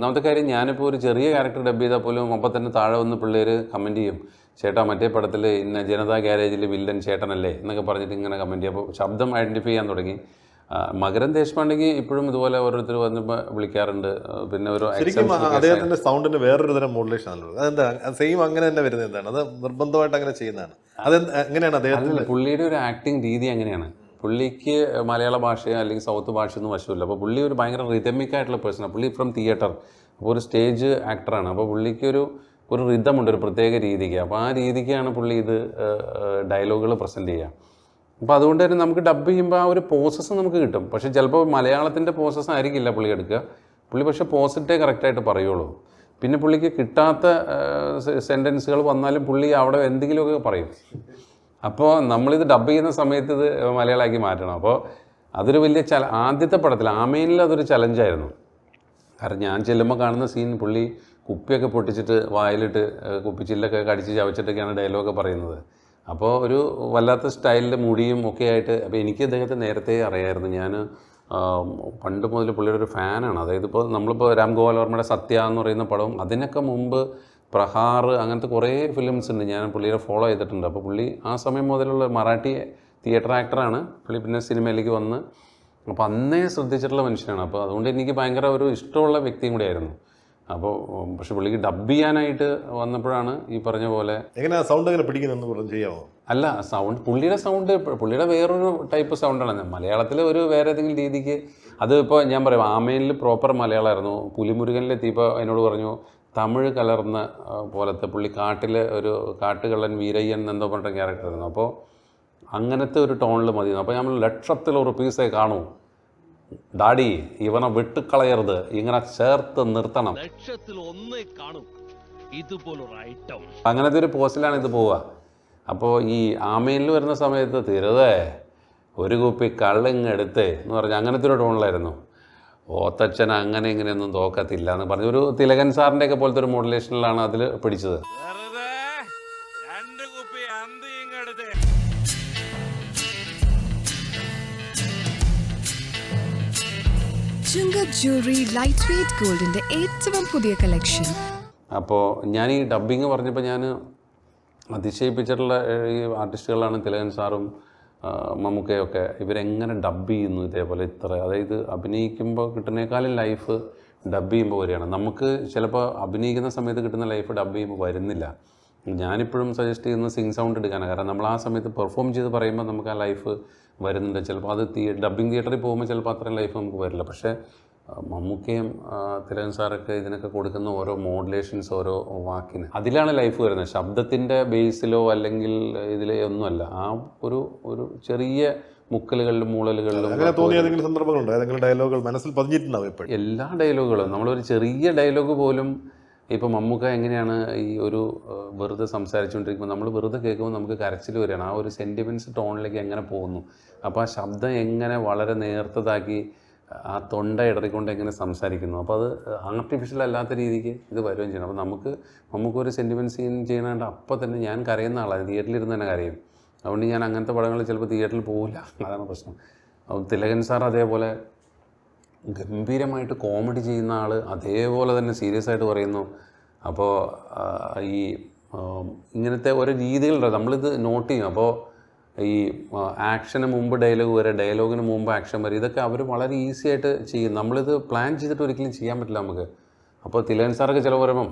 ഒന്നാമത്തെ കാര്യം ഞാനിപ്പോൾ ഒരു ചെറിയ ക്യാരക്ടർ ഡബ് ചെയ്താൽ പോലും അപ്പം തന്നെ താഴെ വന്ന് പിള്ളേർ കമൻറ്റ് ചെയ്യും, ചേട്ടാ മറ്റേ പടത്തിൽ ഇന്ന ജനതാ ഗ്യാരേജിൽ വില്ലൻ ചേട്ടനല്ലേ എന്നൊക്കെ പറഞ്ഞിട്ട് ഇങ്ങനെ കമൻറ്റ് ചെയ്യും. അപ്പോൾ ശബ്ദം ഐഡൻറ്റിഫൈ ചെയ്യാൻ തുടങ്ങി. മകരൻ ദേശ്പാണ്ഡെക്ക് ഇപ്പോഴും ഇതുപോലെ ഓരോരുത്തർ വന്നപ്പോൾ വിളിക്കാറുണ്ട്. പിന്നെ ഒരു അദ്ദേഹത്തിന്റെ സൗണ്ടിന് വേറൊരു തരം മോഡുലേഷൻ ആണല്ലോ, അതെന്താ സെയിം അങ്ങനെ തന്നെ വരുന്നത്? എന്താണ് അത് നിർബന്ധമായിട്ട് അങ്ങനെ ചെയ്യുന്നതാണ്? അത് എങ്ങനെയാണ് അദ്ദേഹത്തിന്? പുള്ളിയുടെ ഒരു ആക്ടിങ് രീതി അങ്ങനെയാണ്. പുള്ളിക്ക് മലയാള ഭാഷയോ അല്ലെങ്കിൽ സൗത്ത് ഭാഷയൊന്നും വശമില്ല. അപ്പോൾ പുള്ളി ഒരു ഭയങ്കര റിതമിക് ആയിട്ടുള്ള പേഴ്സണാണ്. പുള്ളി ഫ്രം തിയേറ്റർ, അപ്പോൾ ഒരു സ്റ്റേജ് ആക്ടറാണ്. അപ്പോൾ പുള്ളിക്ക് ഒരു റിതമുണ്ട്, ഒരു പ്രത്യേക രീതിക്ക്. അപ്പോൾ ആ രീതിക്കാണ് പുള്ളി ഇത് ഡയലോഗുകൾ പ്രസൻറ്റ് ചെയ്യുക. അപ്പോൾ അതുകൊണ്ട് തന്നെ നമുക്ക് ഡബ് ചെയ്യുമ്പോൾ ആ ഒരു പ്രോസസ്സ് നമുക്ക് കിട്ടും. പക്ഷേ ചിലപ്പോൾ മലയാളത്തിൻ്റെ പ്രോസസ്സ് ആയിരിക്കില്ല പുള്ളി എടുക്കുക. പുള്ളി പക്ഷേ പോസിറ്റേ കറക്റ്റായിട്ട് പറയുള്ളൂ. പിന്നെ പുള്ളിക്ക് കിട്ടാത്ത സെൻറ്റൻസുകൾ വന്നാലും പുള്ളി അവിടെ എന്തെങ്കിലുമൊക്കെ പറയും. അപ്പോൾ നമ്മളിത് ഡബ് ചെയ്യുന്ന സമയത്ത് ഇത് മലയാളമാക്കി മാറ്റണം. അപ്പോൾ അതൊരു വലിയ ആദ്യത്തെ പടത്തിൽ ആമേനിൽ അതൊരു ചലഞ്ചായിരുന്നു. കാരണം ഞാൻ ചെല്ലുമ്പോൾ കാണുന്ന സീൻ പുള്ളി കുപ്പിയൊക്കെ പൊട്ടിച്ചിട്ട് വായിലിട്ട് കുപ്പിച്ചില്ലൊക്കെ കടിച്ച് ചവച്ചിട്ടൊക്കെയാണ് ഡയലോഗൊക്കെ പറയുന്നത്. അപ്പോൾ ഒരു വല്ലാത്ത സ്റ്റൈലിൽ മുടിയും ഒക്കെ ആയിട്ട്. അപ്പോൾ എനിക്ക് അദ്ദേഹത്തെ നേരത്തെ അറിയാമായിരുന്നു. ഞാൻ പണ്ട് മുതൽ പുള്ളിയുടെ ഒരു ഫാനാണ്. അതായത് ഇപ്പോൾ നമ്മളിപ്പോൾ രാം ഗോപാൽ വർമ്മയുടെ സത്യ എന്ന് പറയുന്ന പടവും അതിനൊക്കെ മുമ്പ് പ്രഹാർ, അങ്ങനത്തെ കുറേ ഫിലിംസ് ഉണ്ട്, ഞാൻ പുള്ളിയെ ഫോളോ ചെയ്തിട്ടുണ്ട്. അപ്പോൾ പുള്ളി ആ സമയം മുതലുള്ള മറാഠി തിയേറ്റർ ആക്ടറാണ്. പുള്ളി പിന്നെ സിനിമയിലേക്ക് വന്ന് അപ്പോൾ അന്നേ ശ്രദ്ധിച്ചിട്ടുള്ള മനുഷ്യനാണ്. അപ്പോൾ അതുകൊണ്ട് എനിക്ക് ഭയങ്കര ഒരു ഇഷ്ടമുള്ള വ്യക്തിയും കൂടിയായിരുന്നു. അപ്പോൾ പക്ഷെ പുള്ളിക്ക് ഡബ് ചെയ്യാനായിട്ട് വന്നപ്പോഴാണ് ഈ പറഞ്ഞ പോലെ എങ്ങനെ സൗണ്ട് എങ്ങനെ പിടിക്കുന്നതെന്ന് ചെയ്യാമോ? അല്ല, സൗണ്ട് പുള്ളിയുടെ വേറൊരു ടൈപ്പ് സൗണ്ടാണ്. മലയാളത്തിൽ ഒരു വേറെ ഏതെങ്കിലും രീതിക്ക് അത് ഇപ്പോൾ ഞാൻ പറയാം, ആമേനിൽ പ്രോപ്പർ മലയാളമായിരുന്നു. പുലിമുരുകനിലെത്തിയപ്പോൾ എന്നോട് പറഞ്ഞു തമിഴ് കലർന്ന പോലത്തെ, പുള്ളി കാട്ടിലെ ഒരു കാട്ടുകള്ളൻ വീരയ്യൻ എന്തോ പറഞ്ഞ ക്യാരക്ടറായിരുന്നു. അപ്പോൾ അങ്ങനത്തെ ഒരു ടോണിൽ മതി. അപ്പോൾ നമ്മൾ ₹1,00,000 കാണൂ ഡാഡി, ഇവനെ വിട്ടുകളയരുത്, ഇങ്ങനെ ചേർത്ത് നിർത്തണം, അങ്ങനത്തെ ഒരു പോസ്റ്റിലാണ് ഇത് പോവുക. അപ്പോൾ ഈ ആമേനിൽ വരുന്ന സമയത്ത് തിരുതേ ഒരു കുപ്പി കള്ളിങ്ങെടുത്തേ എന്ന് പറഞ്ഞാൽ അങ്ങനത്തെ ഒരു ടോണിലായിരുന്നു. ഓത്തച്ഛൻ അങ്ങനെ ഇങ്ങനെയൊന്നും തോക്കത്തില്ല എന്ന് പറഞ്ഞു ഒരു തിലകൻ സാറിൻ്റെ ഒക്കെ പോലത്തെ ഒരു മോഡുലേഷനിലാണ് അതിൽ പിടിച്ചത്. അപ്പോൾ ഞാൻ ഈ ഡബ്ബിങ് പറഞ്ഞപ്പോൾ ഞാൻ അതിശയിപ്പിച്ചിട്ടുള്ള ഈ ആർട്ടിസ്റ്റുകളാണ് തിലകൻ സാറും മമ്മൂക്കയൊക്കെ. ഇവരെങ്ങനെ ഡബ് ചെയ്യുന്നു ഇതേപോലെ ഇത്ര, അതായത് അഭിനയിക്കുമ്പോൾ കിട്ടുന്നേക്കാളും ലൈഫ് ഡബ് ചെയ്യുമ്പോൾ വരികയാണ്. നമുക്ക് ചിലപ്പോൾ അഭിനയിക്കുന്ന സമയത്ത് കിട്ടുന്ന ലൈഫ് ഡബ് ചെയ്യുമ്പോൾ വരുന്നില്ല. ഞാനിപ്പോഴും സജസ്റ്റ് ചെയ്യുന്നത് സിങ് സൗണ്ട് എടുക്കാനാണ്. കാരണം നമ്മൾ ആ സമയത്ത് പെർഫോം ചെയ്ത് പറയുമ്പോൾ നമുക്ക് ആ ലൈഫ് വരുന്നുണ്ട്. ചിലപ്പോൾ അത് ഡബ്ബിങ് തിയേറ്ററിൽ പോകുമ്പോൾ ചിലപ്പോൾ അത്രയും ലൈഫ് നമുക്ക് വരില്ല. പക്ഷേ മമ്മൂക്കയും തിലകൻ സാറൊക്കെ ഇതിനൊക്കെ കൊടുക്കുന്ന ഓരോ മോഡുലേഷൻസ്, ഓരോ വാക്കിന് അതിലാണ് ലൈഫ് വരുന്നത്. ശബ്ദത്തിൻ്റെ ബേസിലോ അല്ലെങ്കിൽ ഇതിലോ ഒന്നുമല്ല. ആ ഒരു ചെറിയ മുക്കലുകളിലും മൂളലുകളിലും ഡയലോഗുകൾ മനസ്സിൽ പതിഞ്ഞിട്ടുണ്ടാവും. എല്ലാ ഡയലോഗുകളും നമ്മളൊരു ചെറിയ ഡയലോഗ് പോലും ഇപ്പോൾ മമ്മൂക്ക എങ്ങനെയാണ് ഈ ഒരു വെറുതെ സംസാരിച്ചുകൊണ്ടിരിക്കുമ്പോൾ നമ്മൾ വെറുതെ കേൾക്കുമ്പോൾ നമുക്ക് കരച്ചിൽ വരികയാണ്. ആ ഒരു സെൻറ്റിമെൻറ്റ്സ് ടോണിലേക്ക് എങ്ങനെ പോകുന്നു. അപ്പോൾ ആ ശബ്ദം എങ്ങനെ വളരെ നേർത്തതാക്കി ആ തൊണ്ട ഇടറിക്കൊണ്ട് എങ്ങനെ സംസാരിക്കുന്നു. അപ്പോൾ അത് ആർട്ടിഫിഷ്യൽ അല്ലാത്ത രീതിക്ക് ഇത് വരികയും ചെയ്യണം. അപ്പോൾ നമുക്കൊരു സെൻറ്റിമെൻറ്റ് സീൻ ചെയ്യണേണ്ട അപ്പോൾ തന്നെ ഞാൻ കരയുന്ന ആളാണ്, തിയേറ്ററിലിരുന്ന് തന്നെ കരയും. അതുകൊണ്ട് ഞാൻ അങ്ങനത്തെ പടങ്ങൾ ചിലപ്പോൾ തിയേറ്ററിൽ പോകില്ല, അതാണ് പ്രശ്നം. അപ്പോൾ തിലകൻ സാർ അതേപോലെ ഗംഭീരമായിട്ട് കോമഡി ചെയ്യുന്ന ആൾ അതേപോലെ തന്നെ സീരിയസ് ആയിട്ട് പറയുന്നു. അപ്പോൾ ഈ ഇങ്ങനത്തെ ഓരോ രീതികളുണ്ട്, നമ്മളിത് നോട്ട് ചെയ്യും. അപ്പോൾ ഈ ആക്ഷന് മുമ്പ് ഡയലോഗ് വരെ, ഡയലോഗിന് മുമ്പ് ആക്ഷൻ വരെ, ഇതൊക്കെ അവർ വളരെ ഈസി ആയിട്ട് ചെയ്യും. നമ്മളിത് പ്ലാൻ ചെയ്തിട്ട് ഒരിക്കലും ചെയ്യാൻ പറ്റില്ല നമുക്ക്. അപ്പോൾ തിലകൻ സാറൊക്കെ ചില പറയുമ്പം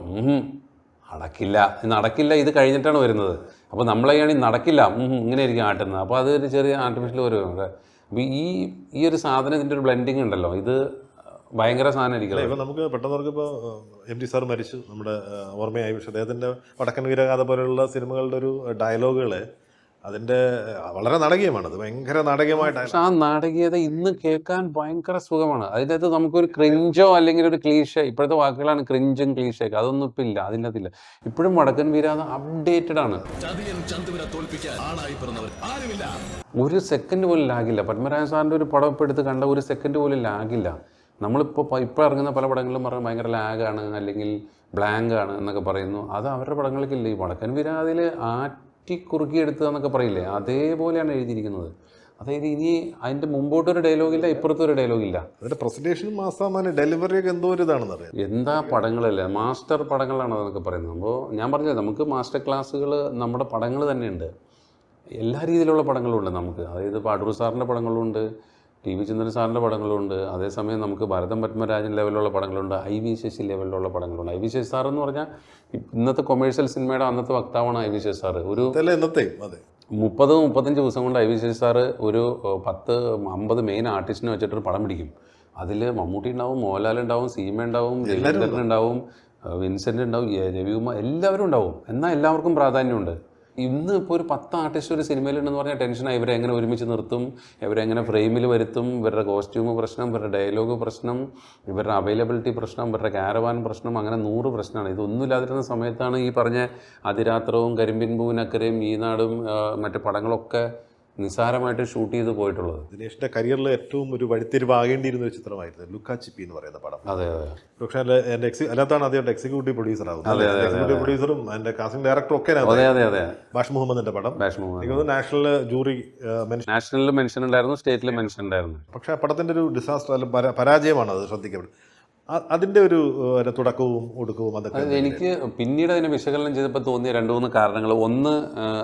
നടക്കില്ല ഇത് കഴിഞ്ഞിട്ടാണ് വരുന്നത്. അപ്പോൾ നമ്മളെയാണെങ്കിൽ നടക്കില്ല ഇങ്ങനെ ആയിരിക്കും ആട്ടുന്നത്. അപ്പോൾ അതൊരു ചെറിയ ആർട്ടിഫിഷ്യൽ വരുന്നുണ്ട്. അപ്പോൾ ഈ ഒരു സാധനത്തിൻ്റെ ഒരു ബ്ലെൻഡിങ് ഉണ്ടല്ലോ, ഇത് ഭയങ്കര സാധനമായിരിക്കും. ഇപ്പോൾ നമുക്ക് പെട്ടെന്ന് ഇപ്പോൾ MT സാർ മരിച്ചു, നമ്മുടെ ഓർമ്മയായി. പക്ഷേ അദ്ദേഹത്തിൻ്റെ വടക്കൻ വീരഗാഥ പോലെയുള്ള സിനിമകളുടെ ഒരു ഡയലോഗുകൾ അതിൻ്റെ വളരെ നാടകീയമാണ്. അത് ഭയങ്കര നാടകീയമായിട്ട്. പക്ഷെ ആ നാടകീയത ഇന്ന് കേൾക്കാൻ ഭയങ്കര സുഖമാണ്. അതിനകത്ത് നമുക്കൊരു ക്രിഞ്ചോ അല്ലെങ്കിൽ ഒരു ക്ലീഷ, ഇപ്പോഴത്തെ വാക്കുകളാണ് ക്രിഞ്ചും ക്ലീഷയൊക്കെ, അതൊന്നും ഇപ്പം ഇല്ല, അതിനകത്തില്ല. ഇപ്പോഴും വടക്കൻ വീരാത അപ്ഡേറ്റഡ് ആണ്. ഒരു സെക്കൻഡ് പോലും ലാഗില്ല. പത്മരാജൻ സാറിൻ്റെ ഒരു പടം ഇപ്പോൾ എടുത്ത് കണ്ട ഒരു സെക്കൻഡ് പോലും ലാഗില്ല. ഇപ്പോൾ ഇറങ്ങുന്ന പല പടങ്ങളിലും പറഞ്ഞാൽ ഭയങ്കര ലാഗാണ് അല്ലെങ്കിൽ ബ്ലാങ്ക് ആണ് എന്നൊക്കെ പറയുന്നു. അത് അവരുടെ പടങ്ങൾക്കില്ല. ഈ വടക്കൻ വീരാതിൽ കുറുക്കിയെടുത്തതെന്നൊക്കെ പറയില്ലേ, അതേപോലെയാണ് എഴുതിയിരിക്കുന്നത്. അതായത് ഇനി അതിൻ്റെ മുമ്പോട്ടൊരു ഡയലോഗില്ല, ഇപ്പുറത്തൊരു ഡയലോഗില്ല. അതിന്റെ പ്രസന്റേഷൻ മാസാമാന് ഡെലിവറിയൊക്കെ എന്തോ ഒരു ഇതാണെന്ന് അറിയാം. എന്താ പടങ്ങളല്ലേ, മാസ്റ്റർ പടങ്ങളാണ് അതൊക്കെ പറയുന്നത്. അപ്പോൾ ഞാൻ പറഞ്ഞത് നമുക്ക് മാസ്റ്റർ ക്ലാസ്സുകൾ നമ്മുടെ പടങ്ങൾ തന്നെയുണ്ട്, എല്ലാ രീതിയിലുള്ള പടങ്ങളുണ്ട് നമുക്ക്. അതായത് ഇപ്പോൾ അടൂർ സാറിൻ്റെ പടങ്ങളുണ്ട്, ടി വി ചന്ദ്രൻ സാറിൻ്റെ പടങ്ങളുണ്ട്, അതേസമയം നമുക്ക് ഭരതം പത്മരാജൻ ലെവലിലുള്ള പടങ്ങളുണ്ട്, ഐ വി ശശി ലെവലിലുള്ള പടങ്ങളുണ്ട്. ഐ വി ശശി സാർ എന്ന് പറഞ്ഞാൽ ഇന്നത്തെ കൊമേഴ്ഷ്യൽ സിനിമയുടെ അന്നത്തെ വക്താവാണ് ഐ വി ശശി സാർ. ഒരു ഇന്നത്തെയും അതെ 30-35 ദിവസം കൊണ്ട് ഐ വി ശശി സാറ് ഒരു 10-50 മെയിൻ ആർട്ടിസ്റ്റിനെ വെച്ചിട്ടൊരു പടം പിടിക്കും. അതിൽ മമ്മൂട്ടി ഉണ്ടാവും, മോഹൻലാൽ ഉണ്ടാവും, സീമ ഉണ്ടാവും, രവീന്ദ്രൻ ഉണ്ടാവും, വിൻസെൻ്റ് ഉണ്ടാവും, രവികുമാർ, എല്ലാവരും ഉണ്ടാവും. എന്നാൽ എല്ലാവർക്കും പ്രാധാന്യമുണ്ട്. ഇന്ന് ഇപ്പോൾ ഒരു 10 ആർട്ടിസ്റ്റ് ഒരു സിനിമയിലുണ്ടെന്ന് പറഞ്ഞാൽ ടെൻഷനായി. ഇവരെ എങ്ങനെ ഒരുമിച്ച് നിർത്തും, ഇവരെങ്ങനെ ഫ്രെയിമിൽ വരുത്തും, ഇവരുടെ കോസ്റ്റ്യൂം പ്രശ്നം, ഇവരുടെ ഡയലോഗ് പ്രശ്നം, ഇവരുടെ അവൈലബിലിറ്റി പ്രശ്നം, ഇവരുടെ കാരവാൻ പ്രശ്നം, അങ്ങനെ 100 പ്രശ്നമാണ്. ഇതൊന്നുമില്ലാതിരുന്ന സമയത്താണ് ഈ പറഞ്ഞ അതിരാത്രവും കരിമ്പിൻ പൂവിനക്കരയും ഈ നാടും മറ്റു പടങ്ങളൊക്കെ നിസ്സാരമായിട്ട് ഷൂട്ട് ചെയ്ത് പോയിട്ടുള്ളത്. ദിനേഷിന്റെ കരിയറിൽ ഏറ്റവും ഒരു വഴിത്തിരിവാകേണ്ടിയിരുന്ന ഒരു ചിത്രമായിരുന്നു ലുക്ക ചിപ്പി എന്ന് പറയുന്ന പടം. അതെ അതെ. പക്ഷേ എൻ്റെ അതിനകത്താണ് അദ്ദേഹം എക്സിക്യൂട്ടീവ് പ്രൊഡ്യൂസർ ആകുന്നത്. എക്സിക്യൂട്ടീവ് പ്രൊഡ്യൂസറും അതിന്റെ കാസ്റ്റിംഗ് ഡയറക്ടറും ഒക്കെ അതെ അതെ അതെ. ബാഷ് മുഹമ്മദിന്റെ പടം. ബാഷ് മുഹമ്മദ് നാഷണൽ ജൂറി നാഷണലിൽ മെൻഷൻ ഉണ്ടായിരുന്നു, സ്റ്റേറ്റിൽ മെൻഷൻ ഉണ്ടായിരുന്നു. പക്ഷേ ആ പടത്തിന്റെ ഒരു ഡിസാസ്റ്റർ അല്ല പരാജയമാണ് അത് ശ്രദ്ധിക്കപ്പെടുന്നത്. അതിന്റെ ഒരു തുടക്കവും ഒടുക്കവും അതൊക്കെ എനിക്ക് പിന്നീട് അതിനെ വിശകലനം ചെയ്തപ്പോൾ തോന്നിയ 2-3 കാരണങ്ങൾ. ഒന്ന്,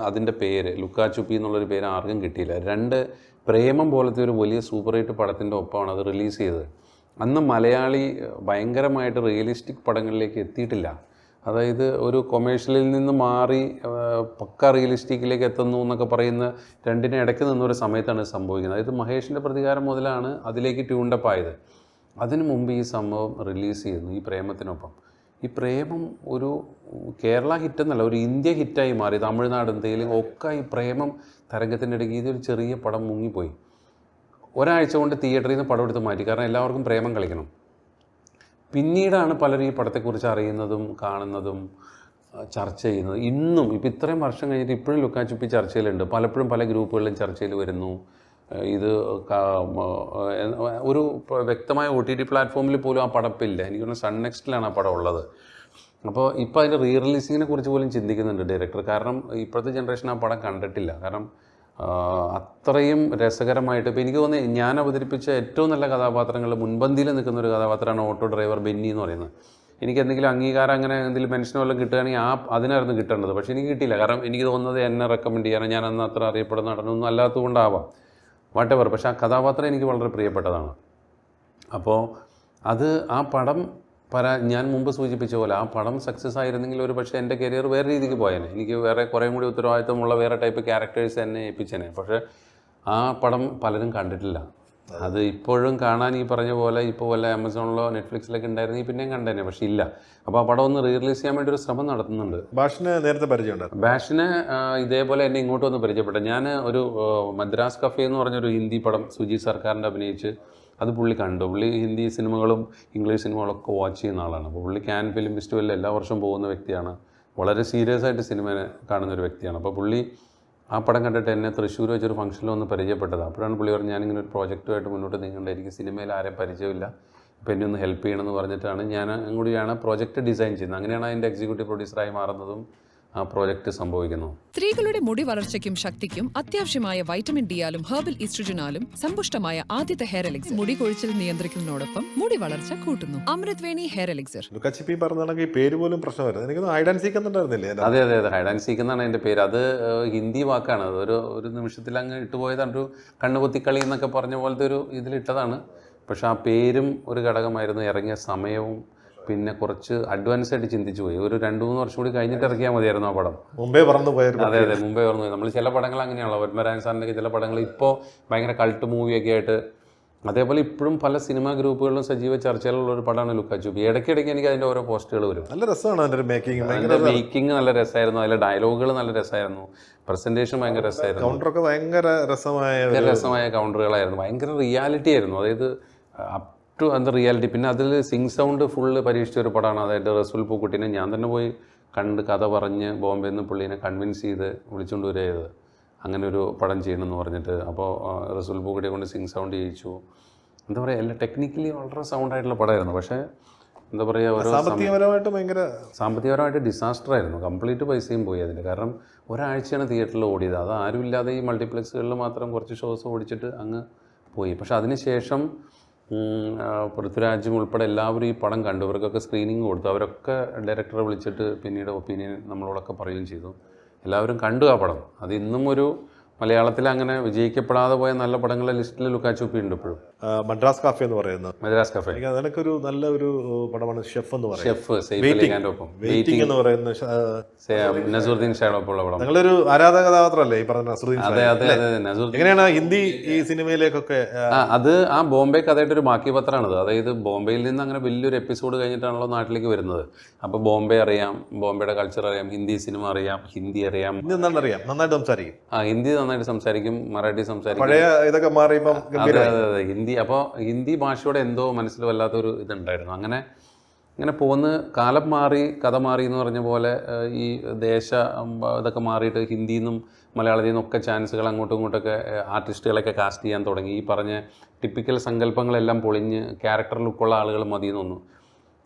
അതിൻ്റെ പേര് ലുക്ക ചുപ്പി എന്നുള്ളൊരു പേര് ആർക്കും കിട്ടിയില്ല. 2, പ്രേമം പോലത്തെ ഒരു വലിയ സൂപ്പർ ഹിറ്റ് പടത്തിൻ്റെ ഒപ്പമാണ് അത് റിലീസ് ചെയ്തത്. അന്ന് മലയാളി ഭയങ്കരമായിട്ട് റിയലിസ്റ്റിക് പടങ്ങളിലേക്ക് എത്തിയിട്ടില്ല. അതായത് ഒരു കൊമേഴ്ഷ്യലിൽ നിന്ന് മാറി പക്ക റിയലിസ്റ്റിക്കിലേക്ക് എത്തുന്നു എന്നൊക്കെ പറയുന്ന രണ്ടിനെ ഇടയ്ക്ക് നിന്നൊരു സമയത്താണ് സംഭവിക്കുന്നത്. അതായത് മഹേഷിൻ്റെ പ്രതികാരം മുതലാണ് അതിലേക്ക് ട്യൂണ്ടപ്പ് ആയത്. അതിനു മുമ്പ് ഈ സംഭവം റിലീസ് ചെയ്യുന്നു, ഈ പ്രേമത്തിനൊപ്പം. ഈ പ്രേമം ഒരു കേരള ഹിറ്റെന്നല്ല, ഒരു ഇന്ത്യ ഹിറ്റായി മാറി. തമിഴ്നാട്, തെലുങ്ക് ഒക്കെ ഈ പ്രേമം തരംഗത്തിൻ്റെ ഇടയ്ക്ക് ഇതൊരു ചെറിയ പടം മുങ്ങിപ്പോയി. ഒരാഴ്ച കൊണ്ട് തിയേറ്ററിൽ നിന്ന് പടം എടുത്ത് മാറ്റി. കാരണം എല്ലാവർക്കും പ്രേമം കളിക്കണം. പിന്നീടാണ് പലരും ഈ പടത്തെക്കുറിച്ച് അറിയുന്നതും കാണുന്നതും ചർച്ച ചെയ്യുന്നത്. ഇന്നും ഇപ്പോൾ ഇത്രയും വർഷം കഴിഞ്ഞിട്ട് ഇപ്പോഴും ലുക്ക ചുപ്പി ചർച്ചയിലുണ്ട്. പലപ്പോഴും പല ഗ്രൂപ്പുകളിലും ചർച്ചയിൽ വരുന്നു. ഇത് ഒരു വ്യക്തമായ OTT പ്ലാറ്റ്ഫോമിൽ പോലും ആ പടപ്പില്ല. എനിക്ക് തോന്നുന്നു സൺ നെക്സ്റ്റിലാണ് ആ പടം ഉള്ളത്. അപ്പോൾ ഇപ്പോൾ അതിൻ്റെ റീ റിലീസിങ്ങിനെ കുറിച്ച് പോലും ചിന്തിക്കുന്നുണ്ട് ഡയറക്ടർ. കാരണം ഇപ്പോഴത്തെ ജനറേഷൻ ആ പടം കണ്ടിട്ടില്ല. കാരണം അത്രയും രസകരമായിട്ട് ഇപ്പോൾ എനിക്ക് തോന്നുന്നു ഞാൻ അവതരിപ്പിച്ച ഏറ്റവും നല്ല കഥാപാത്രങ്ങൾ മുൻപന്തിയിൽ നിൽക്കുന്ന ഒരു കഥാപാത്രമാണ് ഓട്ടോ ഡ്രൈവർ ബെന്നി എന്ന് പറയുന്നത്. എനിക്ക് എന്തെങ്കിലും അംഗീകാരം അങ്ങനെ എന്തെങ്കിലും മെൻഷനോ വല്ലതും കിട്ടുകയാണെങ്കിൽ അതിനായിരുന്നു കിട്ടേണ്ടത്. പക്ഷേ എനിക്ക് കിട്ടിയില്ല. കാരണം എനിക്ക് തോന്നുന്നത് എന്നെ റെക്കമെൻഡ് ചെയ്യാനും ഞാൻ അന്ന് അത്ര അറിയപ്പെടുന്ന നടനൊന്നും അല്ലാത്തതുകൊണ്ടാവാം, വാട്ടെവർ. പക്ഷേ ആ കഥാപാത്രം എനിക്ക് വളരെ പ്രിയപ്പെട്ടതാണ്. അപ്പോൾ അത് ആ പടം ഞാൻ മുമ്പ് സൂചിപ്പിച്ച പോലെ ആ പടം സക്സസ് ആയിരുന്നെങ്കിൽ ഒരു പക്ഷേ എൻ്റെ കരിയർ വേറെ രീതിക്ക് പോയേനെ. എനിക്ക് വേറെ കുറേ കൂടി ഉത്തരവാദിത്വമുള്ള വേറെ ടൈപ്പ് ക്യാരക്ടേഴ്സ് എന്നെ ഏൽപ്പിച്ചേനെ. പക്ഷേ ആ പടം പലരും കണ്ടിട്ടില്ല. അത് ഇപ്പോഴും കാണാൻ ഈ പറഞ്ഞ പോലെ ഇപ്പോൾ വല്ല ആമസോണിലോ നെറ്റ്ഫ്ലിക്സിലൊക്കെ ഉണ്ടായിരുന്നെങ്കിൽ പിന്നെയും കണ്ടേനെ. പക്ഷേ ഇല്ല. അപ്പോൾ ആ പടം ഒന്ന് റീ റിലീസ് ചെയ്യാൻ വേണ്ടി ഒരു ശ്രമം നടത്തുന്നുണ്ട്. ബാഷിനെ നേരത്തെ പരിചയമുണ്ടായിരുന്നു. ബാഷിനെ ഇതേപോലെ എന്നെ ഇങ്ങോട്ട് വന്ന് പരിചയപ്പെട്ടു. ഞാൻ ഒരു മദ്രാസ് കഫേ എന്ന് പറഞ്ഞൊരു ഹിന്ദി പടം സുജീത് സർക്കാരിൻ്റെ അഭിനയിച്ച് അത് പുള്ളി കണ്ടു. പുള്ളി ഹിന്ദി സിനിമകളും ഇംഗ്ലീഷ് സിനിമകളൊക്കെ വാച്ച് ചെയ്യുന്ന ആളാണ്. അപ്പോൾ പുള്ളി ക്യാൻ ഫിലിം ഫെസ്റ്റിവലിൽ എല്ലാ വർഷവും പോകുന്ന വ്യക്തിയാണ്. വളരെ സീരിയസ് ആയിട്ട് സിനിമയെ കാണുന്ന ഒരു വ്യക്തിയാണ്. അപ്പോൾ പുള്ളി ആ പടം കണ്ടിട്ട് എന്നെ തൃശ്ശൂർ വെച്ചൊരു ഫംഗ്ഷനിൽ വന്ന് പരിചയപ്പെട്ടത്. അപ്പോഴാണ് പുള്ളി പറഞ്ഞത് ഞാനിങ്ങനെ ഒരു പ്രോജക്റ്റുമായിട്ട് മുന്നോട്ട് നീങ്ങേണ്ട, എനിക്ക് സിനിമയിൽ ആരെയും പരിചയമില്ല, അപ്പോൾ എന്നെ ഒന്ന് ഹെൽപ്പ് ചെയ്യണമെന്ന് പറഞ്ഞിട്ടാണ് ഞാൻ കൂടിയാണ് പ്രോജക്റ്റ് ഡിസൈൻ ചെയ്യുന്നത്. അങ്ങനെയാണ് അതിൻ്റെ എക്സിക്യൂട്ടീവ് പ്രൊഡ്യൂസറായി മാറുന്നതും ആ പ്രോജക്റ്റ് സംഭവിക്കുന്നു. സ്ത്രീകളുടെ മുടി വളർച്ചയ്ക്കും ശക്തിക്കും അത്യാവശ്യമായ വൈറ്റമിൻ ഡിയാലും ഹെർബൽ ഈസ്ട്രജനാലും സമ്പുഷ്ടമായ ആദ്യത്തെ ഹെയർ എലിക്സർ മുടി കൊഴിച്ചിൽ നിയന്ത്രിക്കുന്നതിനോടൊപ്പം മുടി വളർച്ച കൂട്ടുന്നു. Amritveni hair elixir. ലുക്ക ചിപ്പി പറഞ്ഞാണെങ്കിൽ പേര് പോലും പ്രശ്നമായിരുന്നു. എനിക്ക് ഹൈഡ് ആൻഡ് സീക്ക് എന്നുണ്ടായിരുന്നില്ലേ? അതെ അതെ അതെ, ഹൈഡ് ആൻഡ് സീക്ക് എന്നാണ് എൻ്റെ പേര്. അത് ഹിന്ദി വാക്കാണ്. അത് ഒരു നിമിഷത്തിൽ അങ്ങ് ഇട്ടുപോയതാണ്. ഒരു കണ്ണുകുത്തിക്കളി എന്നൊക്കെ പറഞ്ഞ പോലത്തെ ഒരു ഇതിലിട്ടതാണ്. പക്ഷെ ആ പേരും ഒരു ഘടകമായിരുന്നു. ഇറങ്ങിയ സമയവും പിന്നെ കുറച്ച് അഡ്വാൻസ് ആയിട്ട് ചിന്തിച്ചു പോയി. ഒരു 2-3 വർഷം കൂടി കഴിഞ്ഞിട്ട് ഇറക്കിയാൽ മതിയായിരുന്നു ആ പടം. മുമ്പേ പറന്നു പോയായിരുന്നു. അതെ അതെ, മുമ്പേ പറന്നു പോയി. നമ്മൾ ചില പടങ്ങൾ അങ്ങനെയാണല്ലോ, പത്മരാജൻ സാറിൻ്റെ ചില പടങ്ങൾ ഇപ്പോൾ ഭയങ്കര കൾട്ട് മൂവിയൊക്കെ ആയിട്ട്. അതേപോലെ ഇപ്പോഴും പല സിനിമാ ഗ്രൂപ്പുകളിലും സജീവ ചർച്ചയിലുള്ള ഒരു പടമാണ് ലുക്ക ചുപ്പി. ഇടയ്ക്കിടയ്ക്ക് എനിക്ക് അതിൻ്റെ ഓരോ പോസ്റ്റുകൾ വരും. നല്ല രസമാണ് അതിൻ്റെ മേക്കിംഗ്. അതിൻ്റെ മേക്കിംഗ് നല്ല രസമായിരുന്നു. അതിലെ ഡയലോഗുകൾ നല്ല രസമായിരുന്നു. പ്രസൻറ്റേഷൻ ഭയങ്കര രസമായിരുന്നു. കൗണ്ടറൊക്കെ ഭയങ്കര രസമായ കൗണ്ടറുകളായിരുന്നു. ഭയങ്കര റിയാലിറ്റി ആയിരുന്നു. അതായത് അപ് ടു എന്താ റിയാലിറ്റി. പിന്നെ അതിൽ സിംഗ് സൗണ്ട് ഫുള്ള് പരീക്ഷിച്ച ഒരു പടമാണ്. അതായത് റസൂൽ പൂക്കുട്ടിനെ ഞാൻ തന്നെ പോയി കണ്ട് കഥ പറഞ്ഞ് ബോംബെയിൽ നിന്ന് പുള്ളീനെ കൺവിൻസ് ചെയ്ത് വിളിച്ചുകൊണ്ട് വരികയത് അങ്ങനെ ഒരു പടം ചെയ്യണമെന്ന് പറഞ്ഞിട്ട്. അപ്പോൾ റസൂൽ പൂക്കുട്ടിയെ കൊണ്ട് സിംഗ് സൗണ്ട് ചെയ്യിച്ചു. എന്താ പറയുക, എല്ലാം ടെക്നിക്കലി വളരെ സൗണ്ടായിട്ടുള്ള പടമായിരുന്നു. പക്ഷേ എന്താ പറയുക, ഓരോ സാമ്പത്തികപരമായിട്ട് ഭയങ്കര സാമ്പത്തികപരമായിട്ട് ഡിസാസ്റ്റർ ആയിരുന്നു. കംപ്ലീറ്റ് പൈസയും പോയി അതിൻ്റെ. കാരണം ഒരാഴ്ചയാണ് തിയേറ്ററിൽ ഓടിയത്. അത് ആരുമില്ലാതെ ഈ മൾട്ടിപ്ലക്സുകളിൽ മാത്രം കുറച്ച് ഷോസ് ഓടിച്ചിട്ട് അങ്ങ് പോയി. പക്ഷെ അതിനുശേഷം പൃഥ്വിരാജും ഉൾപ്പെടെ എല്ലാവരും ഈ പടം കണ്ടു. ഇവർക്കൊക്കെ സ്ക്രീനിങ് കൊടുത്തു. അവരൊക്കെ ഡയറക്ടറെ വിളിച്ചിട്ട് പിന്നീട് ഒപ്പീനിയൻ നമ്മളോടൊക്കെ പറയുകയും ചെയ്തു. എല്ലാവരും കണ്ടു ആ പടം. അത് ഇന്നും ഒരു മലയാളത്തിൽ അങ്ങനെ വിജയിക്കപ്പെടാതെ പോയ നല്ല പടങ്ങളുടെ ലിസ്റ്റിൽ ലുക്കാച്ചുപ്പി ഉണ്ട് ഇപ്പോഴും. മദ്രാസ് കാഫെ എന്ന് പറയുന്നത് മദ്രാസ് കഫേ, എനിക്ക് അതിനൊക്കെ നല്ല ഒരു പടമാണ്. ഷെഫ് എന്ന് പറയുന്നത്, ഷെഫ്, സെയ്ഫ് അലി ഖാൻ്റെ ഒപ്പം, വെയിറ്റിംഗ് എന്ന് പറയുന്ന നസറുദ്ദീൻ ഷായുടെ ഒപ്പമുള്ള പടം. നിങ്ങളൊരു ആരാധക കഥാപാത്രമല്ലേ ഈ പറഞ്ഞ നസറുദ്ദീൻ അതെ ഷാ? അതെ അതെ, നസറുദ്ദീൻ. എങ്ങനെയാണ് ഹിന്ദി ഈ സിനിമയിലേക്കൊക്കെ? അത് ആ ബോംബെ കഥയുടെ ഒരു ബാക്കി പത്രമാണത്. അതായത് ബോംബെയിൽ നിന്ന് അങ്ങനെ വലിയൊരു എപ്പിസോഡ് കഴിഞ്ഞിട്ടാണല്ലോ നാട്ടിലേക്ക് വരുന്നത്. അപ്പോൾ ബോംബെ അറിയാം, ബോംബെയുടെ കൾച്ചർ അറിയാം, ഹിന്ദി സിനിമ അറിയാം, ഹിന്ദി അറിയാം. ഹിന്ദി നന്നായിട്ട് അറിയാം, നന്നായിട്ട് സംസാരിക്കും. ഹിന്ദി നന്നായിട്ട് സംസാരിക്കും, മറാഠി സംസാരിക്കും. പഴയ ഇതൊക്കെ മാറി ഇപ്പം അതെ അതെ അതെ, ഹിന്ദി. അപ്പോൾ ഹിന്ദി ഭാഷയോടെ എന്തോ മനസ്സിൽ വല്ലാത്തൊരു ഇതുണ്ടായിരുന്നു. അങ്ങനെ പോകുന്ന കാലം മാറി കഥ മാറി എന്ന് പറഞ്ഞ പോലെ ഈ ഇതൊക്കെ മാറിയിട്ട് ഹിന്ദിയിൽ നിന്നും മലയാളത്തിൽ നിന്നൊക്കെ ചാൻസുകൾ അങ്ങോട്ടും ഇങ്ങോട്ടൊക്കെ ആർട്ടിസ്റ്റുകളൊക്കെ കാസ്റ്റ് ചെയ്യാൻ തുടങ്ങി. ഈ പറഞ്ഞ ടിപ്പിക്കൽ സങ്കല്പങ്ങളെല്ലാം പൊളിഞ്ഞ് ക്യാരക്ടർ ലുക്കുള്ള ആളുകൾ മതി എന്ന് തോന്നുന്നു.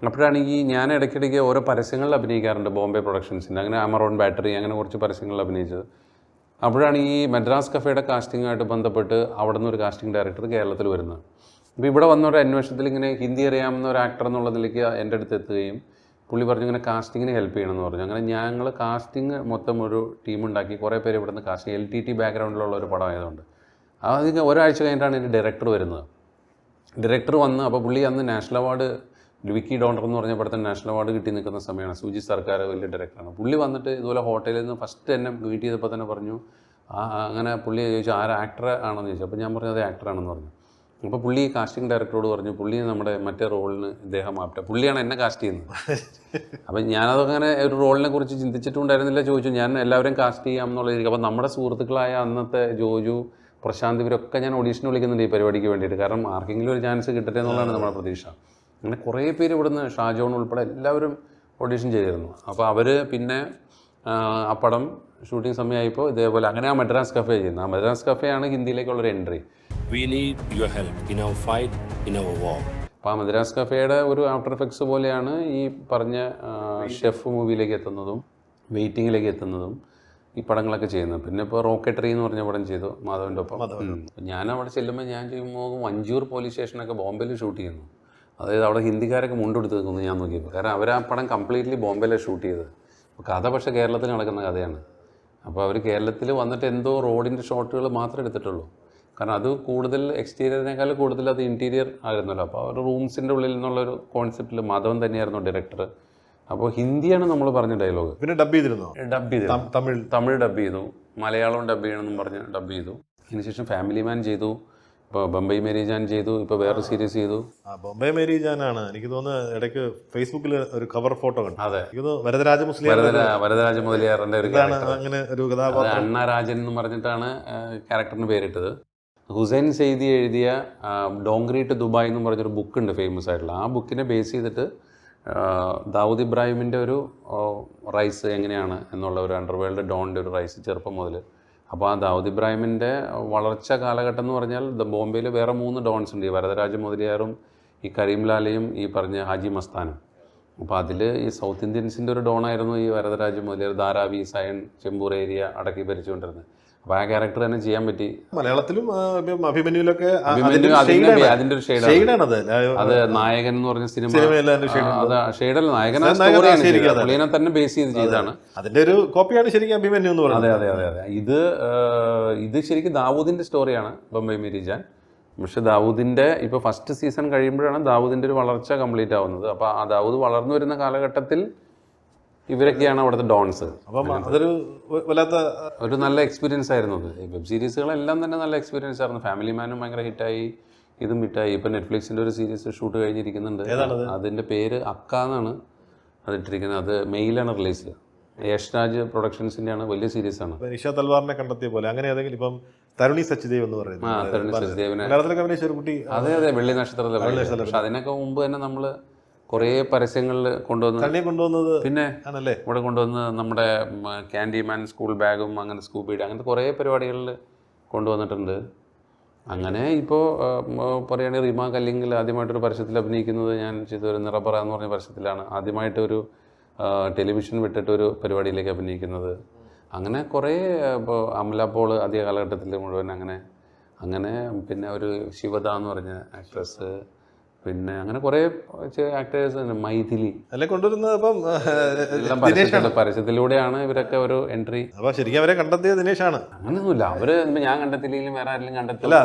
അപ്പോഴാണെങ്കിൽ ഞാൻ ഇടയ്ക്കിടയ്ക്ക് ഓരോ പരസ്യങ്ങളിൽ അഭിനയിക്കാറുണ്ട് ബോംബെ പ്രൊഡക്ഷൻസിൻ്റെ. അങ്ങനെ അമറോൺ ബാറ്ററി അങ്ങനെ കുറച്ച് പരസ്യങ്ങളിൽ അഭിനയിച്ചത്. അപ്പോഴാണ് ഈ മദ്രാസ് കഫേയുടെ കാസ്റ്റിങ്ങായിട്ട് ബന്ധപ്പെട്ട് അവിടെ നിന്ന് ഒരു കാസ്റ്റിംഗ് ഡയറക്ടർ കേരളത്തിൽ വരുന്നത്. അപ്പോൾ ഇവിടെ വന്ന ഒരു അന്വേഷണത്തിൽ ഇങ്ങനെ ഹിന്ദി അറിയാവുന്ന ഒരു ആക്ടർ എന്നുള്ള നിലയ്ക്ക് എൻ്റെ അടുത്ത് എത്തുകയും പുള്ളി പറഞ്ഞു ഇങ്ങനെ കാസ്റ്റിങ്ങിന് ഹെൽപ്പ് ചെയ്യണമെന്ന് പറഞ്ഞു. അങ്ങനെ ഞങ്ങൾ കാസ്റ്റിംഗ് മൊത്തം ഒരു ടീമുണ്ടാക്കി കുറേ പേര് ഇവിടെ നിന്ന് കാസ്റ്റിംഗ്, LTT ബാക്ക്ഗ്രൗണ്ടിലുള്ള ഒരു പടമായതുകൊണ്ട്. അതിന് ഒരാഴ്ച കഴിഞ്ഞിട്ടാണ് എൻ്റെ ഡയറക്ടർ വരുന്നത്. ഡയറക്ടർ വന്ന്, അപ്പോൾ പുള്ളി അന്ന് നാഷണൽ അവാർഡ്, വിക്കി ഡോണർ എന്ന് പറഞ്ഞ പടത്തിന് നാഷണൽ അവാർഡ് കിട്ടി നിൽക്കുന്ന സമയമാണ്. സുജിത് സർക്കാർ വലിയ ഡയറക്ടറാണ്. പുള്ളി വന്നിട്ട് ഇതുപോലെ ഹോട്ടലിൽ നിന്ന് ഫസ്റ്റ് എന്നെ മീറ്റ് ചെയ്തപ്പോൾ തന്നെ പറഞ്ഞു, അങ്ങനെ പുള്ളി ചോദിച്ചു ആക്ടർ ആണെന്ന് ചോദിച്ചു. അപ്പോൾ ഞാൻ പറഞ്ഞു അതെ ആക്ടറാണെന്ന് പറഞ്ഞു. അപ്പോൾ പുള്ളി കാസ്റ്റിംഗ് ഡയറക്ടറോട് പറഞ്ഞു പുള്ളി നമ്മുടെ മറ്റേ റോളിന് ഇദ്ദേഹം ആപ്റ്റ, പുള്ളിയാണ് എന്നെ കാസ്റ്റ് ചെയ്യുന്നത്. അപ്പം ഞാനതൊക്കെ അങ്ങനെ ഒരു റോളിനെ കുറിച്ച് ചിന്തിച്ചിട്ടുണ്ടായിരുന്നില്ല. ചോദിച്ചു ഞാൻ എല്ലാവരും കാസ്റ്റ് ചെയ്യാം എന്നുള്ള രീതി. അപ്പോൾ നമ്മുടെ സുഹൃത്തുക്കളായ അന്നത്തെ ജോജു, പ്രശാന്ത്, ഇവരൊക്കെ ഞാൻ ഓഡീഷന് വിളിക്കുന്നുണ്ട് ഈ പരിപാടിക്ക് വേണ്ടിയിട്ട്. കാരണം ആർക്കെങ്കിലും ഒരു ചാൻസ് കിട്ടട്ടെ എന്നുള്ളതാണ് നമ്മുടെ പ്രതീക്ഷ. അങ്ങനെ കുറേ പേര് ഇവിടുന്ന്, ഷാജോൺ ഉൾപ്പെടെ എല്ലാവരും ഓഡീഷൻ ചെയ്തിരുന്നു. അപ്പോൾ അവർ പിന്നെ ആ പടം ഷൂട്ടിംഗ് സമയമായപ്പോൾ ഇതേപോലെ അങ്ങനെ ആ മദ്രാസ് കഫേ ചെയ്യുന്നത്. ആ മദ്രാസ് കഫേയാണ് ഹിന്ദിയിലേക്കുള്ളൊരു entry. We need your help in our fight, in our war. അപ്പോൾ ആ മദ്രാസ് കഫേയുടെ ഒരു ആഫ്റ്റർ എഫക്ട്സ് പോലെയാണ് ഈ പറഞ്ഞ ഷെഫ് മൂവിയിലേക്ക് എത്തുന്നതും വെയിറ്റിങ്ങിലേക്ക് എത്തുന്നതും ഈ പടങ്ങളൊക്കെ ചെയ്യുന്നത്. പിന്നെ ഇപ്പോൾ റോക്കറ്ററി എന്ന് പറഞ്ഞ പടം ചെയ്തു മാധവൻ്റെ ഒപ്പം. ഞാൻ അവിടെ ചെല്ലുമ്പോൾ ഞാൻ ചെയ്യുമ്പോൾ മഞ്ചൂർ പോലീസ് സ്റ്റേഷനൊക്കെ ബോംബെയിൽ ഷൂട്ട് ചെയ്യുന്നു. അതായത് അവിടെ ഹിന്ദിക്കാരൊക്കെ മുണ്ടെടുത്ത് നിൽക്കുന്നു ഞാൻ നോക്കിയപ്പോൾ. കാരണം അവർ ആ പടം കംപ്ലീറ്റ്ലി ബോംബെയിലാണ് ഷൂട്ട് ചെയ്തത്. അപ്പോൾ കഥ പക്ഷേ കേരളത്തിൽ നടക്കുന്ന കഥയാണ്. അപ്പോൾ അവർ കേരളത്തിൽ വന്നിട്ട് എന്തോ റോഡിൻ്റെ ഷോട്ടുകൾ മാത്രമേ എടുത്തിട്ടുള്ളൂ. കാരണം അത് കൂടുതൽ എക്സ്റ്റീരിയറിനേക്കാൾ കൂടുതൽ അത് ഇൻറ്റീരിയർ ആയിരുന്നല്ലോ. അപ്പോൾ അവർ റൂംസിൻ്റെ ഉള്ളിൽ നിന്നുള്ളൊരു കോൺസെപ്റ്റിൽ മാധവൻ തന്നെയായിരുന്നു ഡയറക്ടർ. അപ്പോൾ ഹിന്ദിയാണ് നമ്മൾ പറഞ്ഞ ഡയലോഗ്. പിന്നെ ഡബ് ചെയ്തിരുന്നോ? ഡബ് ചെയ്തു, തമിഴ് ഡബ് ചെയ്തു, മലയാളം ഡബ് ചെയ്യണമെന്നും പറഞ്ഞ് ഡബ് ചെയ്തു. അതിനുശേഷം ഫാമിലി മാൻ ചെയ്തു, ഇപ്പോൾ ബംബൈ മേരി ജാൻ ചെയ്തു, ഇപ്പോൾ വേറൊരു സീരീസ് ചെയ്തു. ബംബൈ മേരി ജാനാണ് എനിക്ക് തോന്നുന്നത്. ഇടയ്ക്ക് ഫേസ്ബുക്കിൽ ഒരു കവർ ഫോട്ടോ കണ്ടു. അതെ, എനിക്ക് തോന്നുന്നു വരദരാജ മുതലിയാറിൻ്റെ ഒരു അങ്ങനെ ഒരു കഥാപാത്രം, അണ്ണ രാജൻ എന്ന് പറഞ്ഞിട്ടാണ് ക്യാരക്ടറിന് പേരിട്ടത്. ഹുസൈൻ സെയ്ദി എഴുതിയ ഡോങ്ക്രി ടു ദുബായ് എന്ന് പറഞ്ഞൊരു ബുക്കുണ്ട് ഫേമസ് ആയിട്ടുള്ള. ആ ബുക്കിനെ ബേസ് ചെയ്തിട്ട് ദാവൂദ് ഇബ്രാഹിമിൻ്റെ ഒരു റൈസ് എങ്ങനെയാണ് എന്നുള്ള ഒരു അണ്ടർവേൾഡ് ഡോണിൻ്റെ ഒരു റൈസ് ചെറുപ്പം മുതൽ. അപ്പോൾ ആ ദാവൂദ് ഇബ്രാഹിമിൻ്റെ വളർച്ച കാലഘട്ടം എന്ന് പറഞ്ഞാൽ ബോംബെയിൽ വേറെ 3 ഡോൺസ് ഉണ്ട്. ഈ വരദരാജ മുതലിയാറും ഈ കരീംലാലയും ഈ പറഞ്ഞ ഹാജി മസ്താനും. അപ്പോൾ അതിൽ ഈ സൗത്ത് ഇന്ത്യൻസിൻ്റെ ഒരു ഡോണായിരുന്നു ഈ വരദരാജ മുതലിയാർ. ധാരാവി, സയൺ, ചെമ്പൂർ ഏരിയ അടക്കി ഭരിച്ചുകൊണ്ടിരുന്നത്. അപ്പോൾ ആ ക്യാരക്ടർ തന്നെ ചെയ്യാൻ പറ്റി. മലയാളത്തിലും അഭിമന്യുലൊക്കെ അതിൻ്റെ ഒരു ഷെയ്ഡാണ് അത്. നായകൻ എന്ന് പറഞ്ഞ സിനിമ അത് ഷെയ്ഡല്ല, നായകൻ പുള്ളിനെ തന്നെ ബേസ് ചെയ്ത് ചെയ്താണ്. അതിന്റെ ഒരു കോപ്പിയാണ് ശരിക്കും അഭിമന്യു എന്ന് പറയുന്നത്. അതെ അതെ അതെ. ഇത് ശരിക്കും ദാവൂദിന്റെ സ്റ്റോറിയാണ് ബംബൈ മേരി ജാൻ. പക്ഷെ ദാവൂദിന്റെ ഇപ്പോൾ ഫസ്റ്റ് സീസൺ കഴിയുമ്പോഴാണ് ദാവൂദിന്റെ ഒരു വളർച്ച കംപ്ലീറ്റ് ആവുന്നത്. അപ്പോൾ ആ ദാവൂദ് വളർന്നു വരുന്ന കാലഘട്ടത്തിൽ ഇവരൊക്കെയാണ് അവിടുത്തെ ഡോൺസ്. അപ്പം അതൊരു വല്ലാത്ത ഒരു നല്ല എക്സ്പീരിയൻസ് ആയിരുന്നു അത്. വെബ് സീരീസുകളെല്ലാം തന്നെ നല്ല എക്സ്പീരിയൻസ് ആയിരുന്നു. ഫാമിലി മാനും ഭയങ്കര ഹിറ്റായി, ഇതും ഹിറ്റായി. ഇപ്പം നെറ്റ്ഫ്ലിക്സിൻ്റെ ഒരു സീരീസ് ഷൂട്ട് കഴിഞ്ഞിരിക്കുന്നുണ്ട്. അതിൻ്റെ പേര് അക്ക എന്നാണ് അതിട്ടിരിക്കുന്നത്. അത് മെയിലാണ് റിലീസ്. യഷ്രാജ് പ്രൊഡക്ഷൻസിൻ്റെയാണ്, വലിയ സീരീസാണ്. നിഷ തൽവാറിനെ കണ്ടെത്തിയ പോലെ അങ്ങനെ ഏതെങ്കിലും ഇപ്പം തരുണി സച്ചിദേവ് എന്ന് പറയുന്നത് തരുണി സച്ചിദേവിനെ ഒരു കുട്ടി. അതെ അതെ, വെള്ളി നക്ഷത്രത്തിലെ. പക്ഷെ അതിനൊക്കെ മുമ്പ് തന്നെ നമ്മൾ കുറേ പരസ്യങ്ങളിൽ കൊണ്ടുവന്നത് പിന്നെ ഇവിടെ കൊണ്ടുവന്ന് നമ്മുടെ ക്യാൻഡിമാൻ സ്കൂൾ ബാഗും അങ്ങനെ സ്കൂബീഡ് അങ്ങനത്തെ കുറേ പരിപാടികളിൽ കൊണ്ടുവന്നിട്ടുണ്ട്. അങ്ങനെ ഇപ്പോൾ പറയുകയാണെങ്കിൽ റീമ കല്ലിങ്കിൽ ആദ്യമായിട്ടൊരു പരസ്യത്തിൽ അഭിനയിക്കുന്നത് ഞാൻ ചെയ്തൊരു നിറബറ എന്ന് പറഞ്ഞ പരസ്യത്തിലാണ്. ആദ്യമായിട്ടൊരു ടെലിവിഷൻ വിട്ടിട്ടൊരു പരിപാടിയിലേക്ക് അഭിനയിക്കുന്നത്. അങ്ങനെ കുറേ ഇപ്പോൾ അമല പോൾ ആദ്യ കാലഘട്ടത്തിൽ മുഴുവൻ അങ്ങനെ പിന്നെ ഒരു ശിവദ എന്ന് പറഞ്ഞ ആക്ട്രസ്, പിന്നെ അങ്ങനെ കുറേ ആക്ടേഴ്സ് തന്നെ, മൈഥിലി അല്ലെ കൊണ്ടുവരുന്നത്. അപ്പം എല്ലാം പരസ്യത്തിലൂടെയാണ് ഇവരൊക്കെ ഒരു എൻട്രി. അപ്പോൾ ശരിക്കും അവരെ കണ്ടെത്തിയത് ദിനേശാണ്. അങ്ങനെയൊന്നുമില്ല, അവര് ഞാൻ കണ്ടെത്തിയില്ലെങ്കിലും വേറെ ആരെങ്കിലും അല്ല,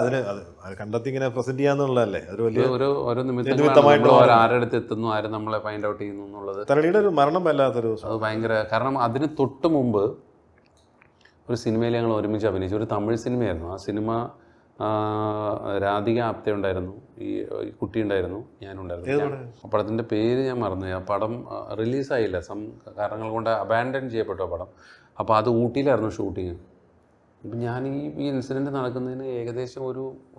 അത് കണ്ടെത്തി ഇങ്ങനെ പ്രസന്റ് ചെയ്യാന്നുള്ളതല്ലേ ഒരു വലിയ ഒരു നിമിത്തമായിട്ട് ആരുടെ അടുത്ത് എത്തുന്നു, ആര് നമ്മളെ ഫൈൻഡ് ഔട്ട് ചെയ്യുന്നു എന്നുള്ളത്. തരണിയുടെ ഒരു മരണം വല്ലാത്തൊരു അത് ഭയങ്കര, കാരണം അതിന് തൊട്ട് മുമ്പ് ഒരു സിനിമയിൽ ഞങ്ങൾ ഒരുമിച്ച് അഭിനയിച്ചു. ഒരു തമിഴ് സിനിമയായിരുന്നു. ആ സിനിമ രാധിക ആപ്തെ ഉണ്ടായിരുന്നു, ഈ കുട്ടി ഉണ്ടായിരുന്നു, ഞാനുണ്ടായിരുന്നു. ആ പടത്തിൻ്റെ പേര് ഞാൻ മറന്നു. ആ പടം റിലീസായില്ല, കാരണങ്ങൾ കൊണ്ട് അബാൻഡൻ ചെയ്യപ്പെട്ടു ആ പടം. അപ്പോൾ അത് ഊട്ടിയിലായിരുന്നു ഷൂട്ടിങ്. അപ്പം ഞാൻ ഈ ഇൻസിഡൻറ്റ് നടക്കുന്നതിന് ഏകദേശം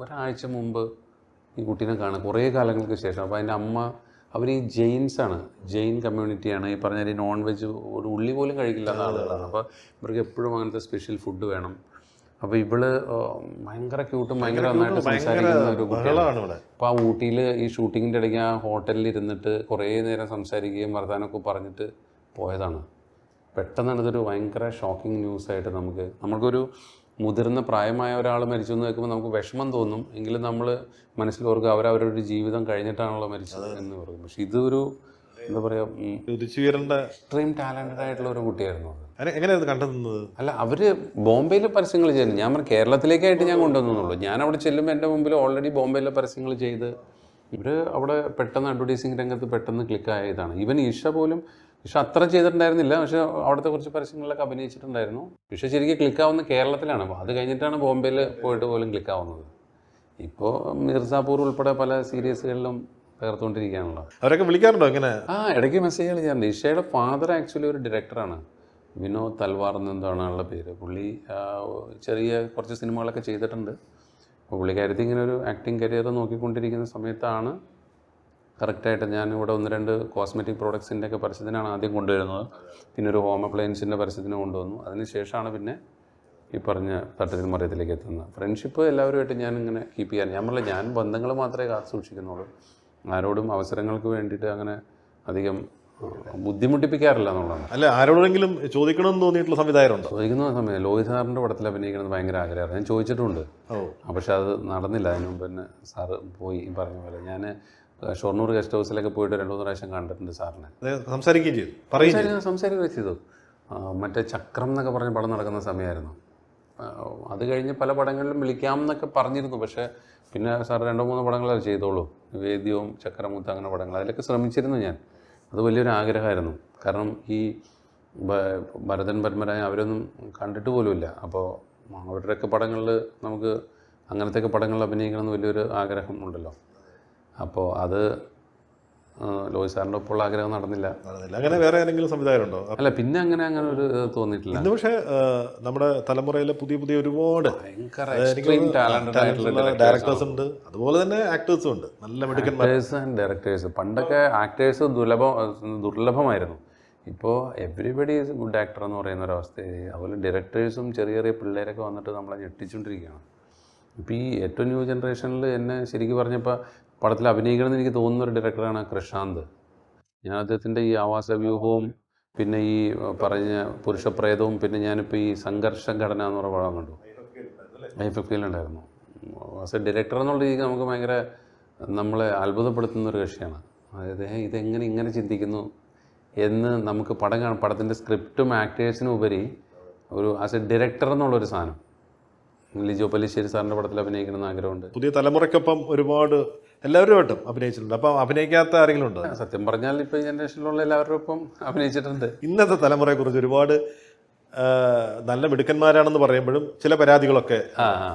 ഒരാഴ്ച മുമ്പ് ഈ കുട്ടീനെ കാണാം, കുറേ കാലങ്ങൾക്ക് ശേഷം. അപ്പോൾ അതിൻ്റെ അമ്മ, അവർ ഈ ജെയിൻസാണ്, ജെയിൻ കമ്മ്യൂണിറ്റിയാണ്. ഈ പറഞ്ഞ ഈ നോൺ വെജ് ഒരു ഉള്ളി പോലും കഴിക്കില്ല എന്ന ആളുകളാണ്. അപ്പോൾ ഇവർക്ക് എപ്പോഴും അങ്ങനത്തെ സ്പെഷ്യൽ ഫുഡ് വേണം. അപ്പോൾ ഇവള് ഭയങ്കര ക്യൂട്ടും ഭയങ്കര നന്നായിട്ട് സംസാരിക്കുന്ന ഒരു കുട്ടിയാണ്. അപ്പോൾ ആ ഊട്ടിയിൽ ഈ ഷൂട്ടിങ്ങിൻ്റെ ഇടയ്ക്ക് ആ ഹോട്ടലിൽ ഇരുന്നിട്ട് കുറേ നേരം സംസാരിക്കുകയും വർത്തമാനമൊക്കെ പറഞ്ഞിട്ട് പോയതാണ്. പെട്ടെന്നാണ് ഇതൊരു ഭയങ്കര ഷോക്കിംഗ് ന്യൂസായിട്ട് നമുക്കൊരു മുതിർന്ന പ്രായമായ ഒരാൾ മരിച്ചു എന്ന് കേൾക്കുമ്പോൾ നമുക്ക് വിഷമം തോന്നും. എങ്കിലും നമ്മൾ മനസ്സിൽ ഓർക്കുക അവരവരുടെ ജീവിതം കഴിഞ്ഞിട്ടാണല്ലോ മരിച്ചത് എന്ന് പറയും. പക്ഷെ ഇതൊരു എന്താ പറയുക, എക്സ്ട്രീം ടാലൻറ്റഡ് ആയിട്ടുള്ള ഒരു കുട്ടിയായിരുന്നു. എങ്ങനെയാണ് കണ്ടെത്തുന്നത്? അല്ല, അവർ ബോംബെയിൽ പരസ്യങ്ങൾ ചെയ്യുന്നു. ഞാൻ പറഞ്ഞു കേരളത്തിലേക്കായിട്ട് ഞാൻ കൊണ്ടുവന്നുള്ളൂ. ഞാൻ അവിടെ ചെല്ലുമ്പോൾ എൻ്റെ മുമ്പിൽ ഓൾറെഡി ബോംബെയിലെ പരസ്യങ്ങൾ ചെയ്ത് ഇവർ അവിടെ പെട്ടെന്ന് അഡ്വർടൈസിങ് രംഗത്ത് പെട്ടെന്ന് ക്ലിക്കായതാണ്. ഈവൻ ഇഷ അത്ര ചെയ്തിട്ടുണ്ടായിരുന്നില്ല, പക്ഷേ അവിടുത്തെ കുറച്ച് പരസ്യങ്ങളിലൊക്കെ അഭിനയിച്ചിട്ടുണ്ടായിരുന്നു. ഇഷ ശരിക്കും ക്ലിക്കാവുന്ന കേരളത്തിലാണ്. അത് കഴിഞ്ഞിട്ടാണ് ബോംബെയിൽ പോയിട്ട് പോലും ക്ലിക്കാവുന്നത്. ഇപ്പോൾ മിർസാപൂർ ഉൾപ്പെടെ പല സീരീസുകളിലും പകർത്തുകൊണ്ടിരിക്കുകയാണല്ലോ. അവരൊക്കെ വിളിക്കാറുണ്ടോ ഇങ്ങനെ? ഇടയ്ക്ക് മെസ്സേജുകൾ ചെയ്യാറുണ്ട്. ഇഷയുടെ ഫാദർ ആക്ച്വലി ഒരു ഡയറക്ടറാണ്, വിനോദ് തൽവാർ എന്നെന്താണ് ആളുടെ പേര്. പുള്ളി ചെറിയ കുറച്ച് സിനിമകളൊക്കെ ചെയ്തിട്ടുണ്ട്. അപ്പോൾ പുള്ളിക്കാരത്തി ഇങ്ങനെ ഒരു ആക്ടിങ് കരിയർ നോക്കിക്കൊണ്ടിരിക്കുന്ന സമയത്താണ് കറക്റ്റായിട്ട് ഞാൻ ഇവിടെ 1-2 കോസ്മെറ്റിക് പ്രോഡക്ട്സിൻ്റെ ഒക്കെ പരസ്യത്തിനാണ് ആദ്യം കൊണ്ടുവരുന്നത്. പിന്നെ ഒരു ഹോം അപ്ലയൻസിൻ്റെ പരസ്യത്തിന് കൊണ്ടുവന്നു. അതിനുശേഷമാണ് പിന്നെ ഈ പറഞ്ഞ തട്ടത്തിൽ മറിയത്തിലേക്ക് എത്തുന്നത്. ഫ്രണ്ട്ഷിപ്പ് എല്ലാവരുമായിട്ട് ഞാനിങ്ങനെ കീപ്പ് ചെയ്യാൻ, ഞാൻ ബന്ധങ്ങൾ മാത്രമേ കാത്തു സൂക്ഷിക്കുന്നുള്ളൂ. ആരോടും അവസരങ്ങൾക്ക് വേണ്ടിയിട്ട് അങ്ങനെ അധികം ബുദ്ധിമുട്ടിപ്പിക്കാറില്ല എന്നുള്ളതാണ്. അല്ല, ആരോടെങ്കിലും ചോദിക്കണമെന്ന് തോന്നിയിട്ടുള്ള സംവിധായകരുണ്ടോ? ചോദിക്കുന്ന സമയം ലോഹിത് സാറിൻ്റെ പടത്തിൽ അഭിനയിക്കണമെന്ന് ഭയങ്കര ആഗ്രഹമാണ്. ഞാൻ ചോദിച്ചിട്ടുണ്ട്, പക്ഷെ അത് നടന്നില്ല. അതിന് മുമ്പ് തന്നെ സാറ് പോയി. ഈ പറഞ്ഞ പോലെ ഞാൻ ഷൊർണൂർ ഗസ്റ്റ് ഹൗസിലൊക്കെ പോയിട്ട് 2-3 പ്രാവശ്യം കണ്ടിട്ടുണ്ട് സാറിനെ. സംസാരിക്കുകയും ചെയ്തു. മറ്റേ ചക്രം എന്നൊക്കെ പറഞ്ഞ പടം നടക്കുന്ന സമയമായിരുന്നു. അത് കഴിഞ്ഞ് പല പടങ്ങളിലും വിളിക്കാം എന്നൊക്കെ പറഞ്ഞിരുന്നു. പക്ഷേ പിന്നെ സാർ 2-3 പടങ്ങളത് ചെയ്തോളൂ, വേദ്യവും ചക്രമുത്ത് അങ്ങനെ പടങ്ങൾ, അതിലൊക്കെ ശ്രമിച്ചിരുന്നു ഞാൻ. അത് വലിയൊരു ആഗ്രഹമായിരുന്നു. കാരണം ഈ ഭരതൻ പത്മരാജൻ അവരൊന്നും കണ്ടിട്ട് പോലുമില്ല. അപ്പോൾ അവരുടെയൊക്കെ പടങ്ങളിൽ നമുക്ക് അങ്ങനത്തെയൊക്കെ പടങ്ങളിൽ അഭിനയിക്കണമെന്ന് വലിയൊരു ആഗ്രഹം ഉണ്ടല്ലോ. അപ്പോൾ അത് ലോഹിത് സാറിൻ്റെ ഒപ്പമുള്ള ആഗ്രഹം നടന്നില്ല. അങ്ങനെ വേറെ ഏതെങ്കിലും സംവിധായകരുണ്ടോ? അല്ല, പിന്നെ അങ്ങനെ ഒരു തോന്നിയിട്ടില്ല. ഇന്ന് പക്ഷേ നമ്മുടെ തലമുറയിലെ പുതിയ ഒരുപാട് ഡയറക്ടേഴ്സ് ഉണ്ട്, അതുപോലെ തന്നെ ആക്ടേഴ്സും ഉണ്ട്, നല്ല ആക്ടേഴ്സ് ആൻഡ് ഡയറക്ടേഴ്സ്. പണ്ടൊക്കെ ആക്ടേഴ്സ് ദുർലഭമായിരുന്നു. ഇപ്പോൾ എവരിബഡി ഈസ് ഗുഡ് ആക്ടർ എന്ന് പറയുന്ന ഒരവസ്ഥയായി. അതുപോലെ ഡയറക്ടേഴ്സും ചെറിയ പിള്ളേരൊക്കെ വന്നിട്ട് നമ്മളെ ഞെട്ടിച്ചുകൊണ്ടിരിക്കുകയാണ്. ഇപ്പോൾ ഈ ഏറ്റവും ന്യൂ ജനറേഷനിൽ എന്നെ ശരിക്കും പറഞ്ഞപ്പോൾ പടത്തിൽ അഭിനയിക്കണമെന്ന് എനിക്ക് തോന്നുന്ന ഒരു ഡയറക്ടറാണ് പ്രശാന്ത്. ഞാൻ അദ്ദേഹത്തിൻ്റെ ഈ ആവാസവ്യൂഹവും പിന്നെ ഈ പറഞ്ഞ പുരുഷപ്രേതവും പിന്നെ ഞാനിപ്പോൾ ഈ സംഘർഷഘടന എന്ന് പറഞ്ഞ പടം കണ്ടു. ഫീലുണ്ടായിരുന്നു. ആസ് എ ഡയറക്ടർ എന്നുള്ള രീതിക്ക് നമുക്ക് ഭയങ്കര നമ്മളെ അത്ഭുതപ്പെടുത്തുന്ന ഒരു കക്ഷിയാണ്. അതായത് ഇതെങ്ങനെ ഇങ്ങനെ ചിന്തിക്കുന്നു എന്ന് നമുക്ക് പടത്തിൻ്റെ സ്ക്രിപ്റ്റും ആക്ടേഴ്സിനും ഉപരി ഒരു ആസ് എ ഡയറക്ടർ എന്നുള്ളൊരു സാധനം. ലിജോ പല്ലിശ്ശേരി സാറിൻ്റെ പടത്തിൽ അഭിനയിക്കണമെന്ന് ആഗ്രഹമുണ്ട്. പുതിയ തലമുറയ്ക്കൊപ്പം ഒരുപാട് എല്ലാവരുമായിട്ടും അഭിനയിച്ചിട്ടുണ്ട്. അപ്പം അഭിനയിക്കാത്ത ആരെങ്കിലും ഉണ്ടോ? സത്യം പറഞ്ഞാൽ ഇപ്പോൾ ജനറേഷനിലുള്ള എല്ലാവരുടെ ഒപ്പം അഭിനയിച്ചിട്ടുണ്ട്. ഇന്നത്തെ തലമുറയെക്കുറിച്ച് ഒരുപാട് നല്ല മിടുക്കന്മാരാണെന്ന് പറയുമ്പോഴും ചില പരാതികളൊക്കെ,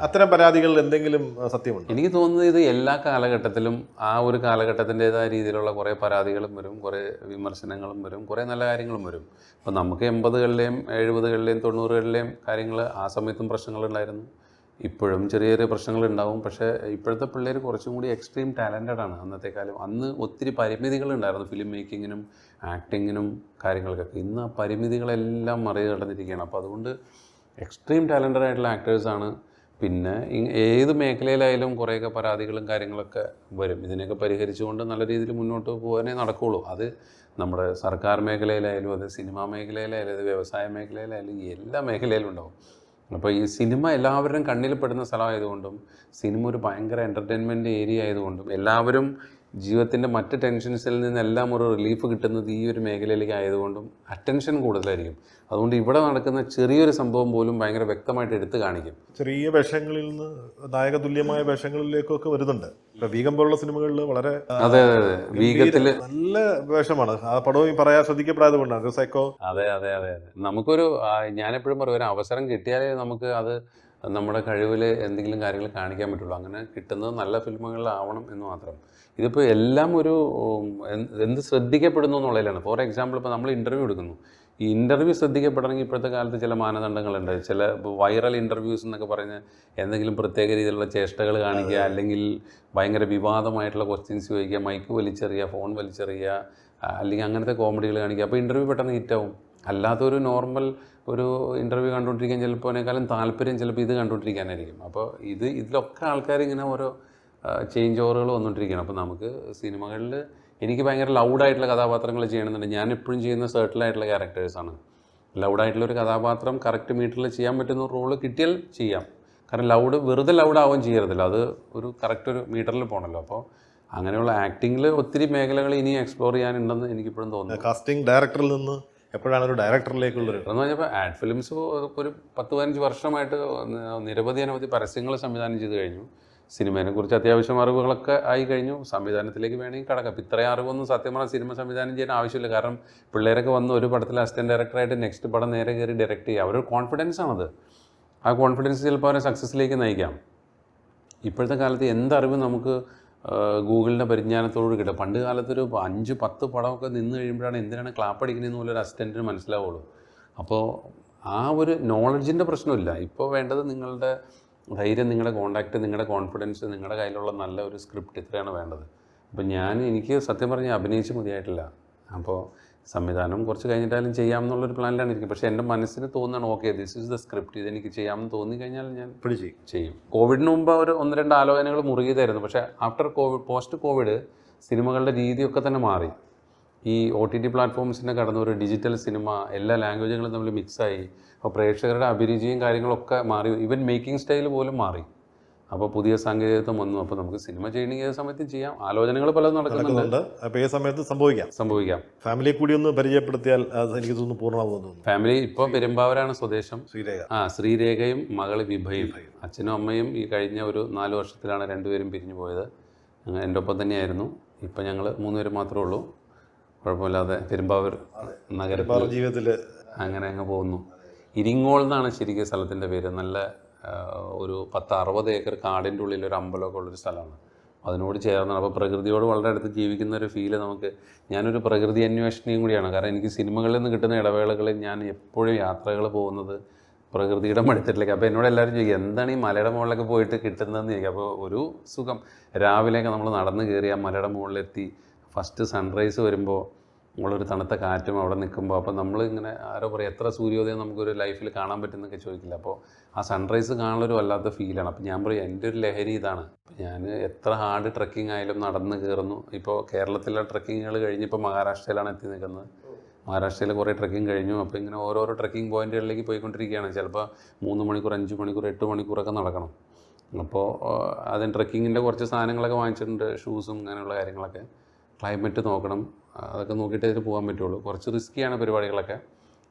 അത്തരം പരാതികളിൽ എന്തെങ്കിലും സത്യമുണ്ട്? എനിക്ക് തോന്നുന്നത് ഇത് എല്ലാ കാലഘട്ടത്തിലും ആ ഒരു കാലഘട്ടത്തിൻ്റെതായ രീതിയിലുള്ള കുറേ പരാതികളും വരും, കുറേ വിമർശനങ്ങളും വരും, കുറേ നല്ല കാര്യങ്ങളും വരും. അപ്പോൾ നമുക്ക് 80കളിലെയും 70കളിലെയും 90കളിലെയും കാര്യങ്ങൾ ആ സമയത്തും പ്രശ്നങ്ങളുണ്ടായിരുന്നു. ഇപ്പോഴും ചെറിയ പ്രശ്നങ്ങളുണ്ടാവും. പക്ഷേ ഇപ്പോഴത്തെ പിള്ളേർ കുറച്ചും കൂടി എക്സ്ട്രീം ടാലൻറ്റഡാണ്. അന്നത്തെ കാലം അന്ന് ഒത്തിരി പരിമിതികളുണ്ടായിരുന്നു ഫിലിം മേക്കിങ്ങിനും ആക്ടിങ്ങിനും കാര്യങ്ങൾക്കൊക്കെ. ഇന്ന് ആ പരിമിതികളെല്ലാം മറികടന്നിരിക്കുകയാണ്. അപ്പോൾ അതുകൊണ്ട് എക്സ്ട്രീം ടാലൻറ്റഡ് ആയിട്ടുള്ള ആക്ടേഴ്സാണ്. പിന്നെ ഏത് മേഖലയിലായാലും കുറേയൊക്കെ പരാതികളും കാര്യങ്ങളൊക്കെ വരും. ഇതിനെയൊക്കെ പരിഹരിച്ചുകൊണ്ട് നല്ല രീതിയിൽ മുന്നോട്ട് പോകാനേ നടക്കുകയുള്ളൂ. അത് നമ്മുടെ സർക്കാർ മേഖലയിലായാലും അത് സിനിമാ മേഖലയിലായാലും അത് വ്യവസായ മേഖലയിലായാലും എല്ലാ മേഖലയിലും ഉണ്ടാവും. അപ്പോൾ ഈ സിനിമ എല്ലാവരുടെയും കണ്ണിൽ പെടുന്ന സ്ഥലമായതുകൊണ്ടും സിനിമ ഒരു ഭയങ്കര എൻ്റർടൈൻമെൻറ്റ് ഏരിയ ആയതുകൊണ്ടും എല്ലാവരും ജീവിതത്തിൻ്റെ മറ്റ് ടെൻഷൻസിൽ നിന്നെല്ലാം ഒരു റിലീഫ് കിട്ടുന്നത് ഈ ഒരു മേഖലയിലേക്ക് ആയതുകൊണ്ടും അറ്റൻഷൻ കൂടുതലായിരിക്കും. അതുകൊണ്ട് ഇവിടെ നടക്കുന്ന ചെറിയൊരു സംഭവം പോലും ഭയങ്കര വ്യക്തമായിട്ട് എടുത്തു കാണിക്കും. ചെറിയ വേഷങ്ങളിൽ നിന്ന് നായക തുല്യമായ വേഷങ്ങളിലേക്കൊക്കെ വരുന്നുണ്ട്. ഇപ്പൊ വീഗം പോലുള്ള സിനിമകളിൽ വളരെ അതെ അതെ അതെ വീഗത്തിൽ നല്ല വേഷമാണ്. ആ പടവും പറയാൻ ശ്രദ്ധിക്കപ്പെടാതെ കൊണ്ടാണ് ഒരു സൈക്കോ. അതെ അതെ അതെ അതെ നമുക്കൊരു ഞാനെപ്പോഴും പറയും ഒരു അവസരം കിട്ടിയാലേ നമുക്ക് അത് നമ്മുടെ കഴിവിൽ എന്തെങ്കിലും കാര്യങ്ങൾ കാണിക്കാൻ പറ്റുള്ളൂ. അങ്ങനെ കിട്ടുന്നത് നല്ല ഫിലിമുകളിലാവണം എന്ന് മാത്രം. ഇതിപ്പോൾ എല്ലാം ഒരു എന്ത് ശ്രദ്ധിക്കപ്പെടുന്നു എന്നുള്ളതിലാണ്. ഫോർ എക്സാമ്പിൾ ഇപ്പോൾ നമ്മൾ ഇൻ്റർവ്യൂ എടുക്കുന്നു. ഈ ഇൻ്റർവ്യൂ ശ്രദ്ധിക്കപ്പെടണമെങ്കിൽ ഇപ്പോഴത്തെ കാലത്ത് ചില മാനദണ്ഡങ്ങളുണ്ട്. ചില വൈറൽ ഇൻ്റർവ്യൂസ് എന്നൊക്കെ പറഞ്ഞ് എന്തെങ്കിലും പ്രത്യേക രീതിയിലുള്ള ചേഷ്ടകൾ കാണിക്കുക, അല്ലെങ്കിൽ ഭയങ്കര വിവാദമായിട്ടുള്ള ക്വസ്റ്റ്യൻസ് ചോദിക്കുക, മൈക്ക് വലിച്ചെറിയുക, ഫോൺ വലിച്ചെറിയുക, അല്ലെങ്കിൽ അങ്ങനത്തെ കോമഡികൾ കാണിക്കുക. അപ്പോൾ ഇൻ്റർവ്യൂ പെട്ടെന്ന് ഹിറ്റാവും. അല്ലാത്തൊരു നോർമൽ ഒരു ഇൻ്റർവ്യൂ കണ്ടുകൊണ്ടിരിക്കാൻ ചിലപ്പോൾ അതിനേക്കാളും താല്പര്യം ചിലപ്പോൾ ഇത് കണ്ടുകൊണ്ടിരിക്കാനായിരിക്കും. അപ്പോൾ ഇതിലൊക്കെ ആൾക്കാർ ഇങ്ങനെ ഓരോ ചേഞ്ച് ഓവറുകൾ വന്നുകൊണ്ടിരിക്കുകയാണ്. അപ്പോൾ നമുക്ക് സിനിമകളിൽ എനിക്ക് ഭയങ്കര ലൗഡായിട്ടുള്ള കഥാപാത്രങ്ങൾ ചെയ്യണമെന്നുണ്ട്. ഞാൻ എപ്പോഴും ചെയ്യുന്ന സർട്ടിലായിട്ടുള്ള ക്യാരക്ടേഴ്സാണ്. ലൗഡായിട്ടുള്ളൊരു കഥാപാത്രം കറക്റ്റ് മീറ്ററിൽ ചെയ്യാൻ പറ്റുന്ന റോള് കിട്ടിയാൽ ചെയ്യാം. കാരണം വെറുതെ ലൗഡാവുകയും ചെയ്യരുതല്ലോ, അത് ഒരു കറക്റ്റ് ഒരു മീറ്ററിൽ പോകണമല്ലോ. അപ്പോൾ അങ്ങനെയുള്ള ആക്ടിങ്ങിൽ ഒത്തിരി മേഖലകൾ ഇനി എക്സ്പ്ലോർ ചെയ്യാനുണ്ടെന്ന് എനിക്കിപ്പോഴും തോന്നുന്നു. കാസ്റ്റിംഗ് ഡയറക്ടറിൽ നിന്ന് എപ്പോഴാണ് ഒരു ഡയറക്ടറിലേക്കുള്ളൊരു എന്ന് പറഞ്ഞപ്പോൾ ആഡ് ഫിലിംസ് ഒരു 10-15 വർഷമായിട്ട് അനവധി പരസ്യങ്ങൾ സംവിധാനം ചെയ്ത് കഴിഞ്ഞു. സിനിമയെക്കുറിച്ച് അത്യാവശ്യം അറിവുകളൊക്കെ ആയി കഴിഞ്ഞു. സംവിധാനത്തിലേക്ക് വേണമെങ്കിൽ കടക്കാം. അപ്പോൾ ഇത്രയും അറിവൊന്നും സത്യം പറഞ്ഞാൽ സിനിമ സംവിധാനം ചെയ്യാൻ ആവശ്യമില്ല. കാരണം പിള്ളേരൊക്കെ വന്ന് ഒരു പടത്തിൽ അസിസ്റ്റൻറ്റ് ഡയറക്ടറായിട്ട് നെക്സ്റ്റ് പടം നേരെ കയറി ഡയറക്റ്റ് ചെയ്യുക. അവരൊരു കോൺഫിഡൻസ് ആണത്. ആ കോൺഫിഡൻസ് ചിലപ്പോൾ അവരെ സക്സസ്സിലേക്ക് നയിക്കാം. ഇപ്പോഴത്തെ കാലത്ത് എന്തറിവ് നമുക്ക് ഗൂഗിളിൻ്റെ പരിജ്ഞാനത്തോട് കിട്ടുക. പണ്ട് കാലത്തൊരു 5-10 പടമൊക്കെ നിന്ന് കഴിയുമ്പോഴാണ് എന്തിനാണ് ക്ലാപ്പ് അടിക്കുന്നതെന്ന് പോലും ഒരു അസിസ്റ്റൻറ്റിന് മനസ്സിലാവുള്ളൂ. അപ്പോൾ ആ ഒരു നോളജിൻ്റെ പ്രശ്നമില്ല. ഇപ്പോൾ വേണ്ടത് നിങ്ങളുടെ ധൈര്യം, നിങ്ങളുടെ കോണ്ടാക്റ്റ്, നിങ്ങളുടെ കോൺഫിഡൻസ്, നിങ്ങളുടെ കയ്യിലുള്ള നല്ല ഒരു സ്ക്രിപ്റ്റ്, ഇത്രയാണ് വേണ്ടത്. അപ്പോൾ എനിക്ക് സത്യം പറഞ്ഞാൽ അഭിനയിച്ച് മതിയായിട്ടില്ല. അപ്പോൾ സംവിധാനം കുറച്ച് കഴിഞ്ഞിട്ടാലും ചെയ്യാമെന്നുള്ളൊരു പ്ലാനിലാണ് ഇരിക്കുന്നത്. പക്ഷേ എൻ്റെ മനസ്സിന് തോന്നുകയാണ് okay this is the script, ഇതെനിക്ക് ചെയ്യാമെന്ന് തോന്നിക്കഴിഞ്ഞാൽ ഞാൻ ചെയ്യും. കോവിഡിന് മുമ്പ് ഒരു 1-2 ആലോചനകൾ മുറുകിയതായിരുന്നു. പക്ഷേ ആഫ്റ്റർ പോസ്റ്റ് കോവിഡ് സിനിമകളുടെ രീതിയൊക്കെ തന്നെ മാറി. ഈ OTT പ്ലാറ്റ്ഫോംസിൻ്റെ കടന്ന ഒരു ഡിജിറ്റൽ സിനിമ, എല്ലാ ലാംഗ്വേജുകളും തമ്മിൽ മിക്സായി. അപ്പോൾ പ്രേക്ഷകരുടെ അഭിരുചിയും കാര്യങ്ങളൊക്കെ മാറി. ഈവൻ മേക്കിംഗ് സ്റ്റൈൽ പോലും മാറി. അപ്പോൾ പുതിയ സാങ്കേതികത്വം വന്നു. അപ്പോൾ നമുക്ക് സിനിമ ചെയ്യണമെങ്കിൽ ഏത് സമയത്തും ചെയ്യാം. ആലോചനകൾ പലതും നടക്കുന്നുണ്ട്. അപ്പോൾ ഏത് സമയത്ത് സംഭവിക്കാം. ഫാമിലിയെ കൂടി ഒന്ന് പരിചയപ്പെടുത്തിയാൽ എനിക്ക് തോന്നുന്നു പൂർണ്ണമാകുമെന്ന് തോന്നുന്നു. ഫാമിലി ഇപ്പോൾ പെരുമ്പാവൂരാണ് സ്വദേശം. ശ്രീരേഖയും മകള് വിഭയും. അച്ഛനും അമ്മയും ഈ കഴിഞ്ഞ ഒരു 4 വർഷത്തിലാണ് രണ്ടുപേരും പിരിഞ്ഞു പോയത്. എൻ്റെ ഒപ്പം തന്നെയായിരുന്നു. ഇപ്പം ഞങ്ങൾ 3 പേര് മാത്രമേ ഉള്ളൂ. കുഴപ്പമില്ലാതെ പെരുമ്പാവൂർ നഗരത്തിൽ ജീവിതത്തിൽ അങ്ങനെ അങ്ങ് പോകുന്നു. ഇരിങ്ങോൾ എന്നാണ് ശരിക്കും സ്ഥലത്തിൻ്റെ പേര്. നല്ല ഒരു 10-60 ഏക്കർ കാടിൻ്റെ ഉള്ളിൽ ഒരു അമ്പലമൊക്കെ ഉള്ളൊരു സ്ഥലമാണ്. അതിനോട് ചേർന്നാണ്. അപ്പോൾ പ്രകൃതിയോട് വളരെ അടുത്ത് ജീവിക്കുന്ന ഒരു ഫീല് നമുക്ക്. ഞാനൊരു പ്രകൃതി അന്വേഷണിയും കൂടിയാണ്. കാരണം എനിക്ക് സിനിമകളിൽ നിന്ന് കിട്ടുന്ന ഇടവേളകളിൽ ഞാൻ എപ്പോഴും യാത്രകൾ പോകുന്നത് പ്രകൃതിയുടെ മടുത്തിട്ടിലേക്ക്. അപ്പോൾ എന്നോട് എല്ലാവരും ചോദിക്കും എന്താണ് ഈ മലയുടെ മുകളിലൊക്കെ പോയിട്ട് കിട്ടുന്നതെന്ന് ചോദിക്കും. അപ്പോൾ ഒരു സുഖം, രാവിലെയൊക്കെ നമ്മൾ നടന്ന് കയറി ആ മലയുടെ മുകളിലെത്തി ഫസ്റ്റ് സൺറൈസ് വരുമ്പോൾ നമ്മളൊരു തണുത്ത കാറ്റും അവിടെ നിൽക്കുമ്പോൾ, അപ്പോൾ നമ്മൾ ഇങ്ങനെ ആരോ പറയും എത്ര സൂര്യോദയം നമുക്കൊരു ലൈഫിൽ കാണാൻ പറ്റുന്നൊക്കെ ചോദിക്കില്ല. അപ്പോൾ ആ സൺറൈസ് കാണാനൊരു വല്ലാത്ത ഫീലാണ്. അപ്പോൾ ഞാൻ പറയും എൻ്റെ ഒരു ലഹരി ഇതാണ്. അപ്പോൾ ഞാൻ എത്ര ഹാർഡ് ട്രക്കിംഗ് ആയാലും നടന്ന് കയറുന്നു. ഇപ്പോൾ കേരളത്തിലെ ട്രക്കിങ്ങുകൾ കഴിഞ്ഞ് ഇപ്പോൾ മഹാരാഷ്ട്രയിലാണ് എത്തി നിൽക്കുന്നത്. മഹാരാഷ്ട്രയിൽ കുറേ ട്രക്കിംഗ് കഴിഞ്ഞു. അപ്പോൾ ഇങ്ങനെ ഓരോരോ ട്രക്കിംഗ് പോയിന്റുകളിലേക്ക് പോയിക്കൊണ്ടിരിക്കുകയാണ്. ചിലപ്പോൾ 3 മണിക്കൂർ, 5 മണിക്കൂർ, 8 മണിക്കൂറൊക്കെ നടക്കണം. അപ്പോൾ അതിന് ട്രക്കിങ്ങിൻ്റെ കുറച്ച് സാധനങ്ങളൊക്കെ വാങ്ങിച്ചിട്ടുണ്ട്, ഷൂസും അങ്ങനെയുള്ള കാര്യങ്ങളൊക്കെ. ക്ലൈമറ്റ് നോക്കണം, അതൊക്കെ നോക്കിയിട്ട് ഇതിന് പോകാൻ പറ്റുള്ളൂ. കുറച്ച് റിസ്ക്കിയാണ് പരിപാടികളൊക്കെ.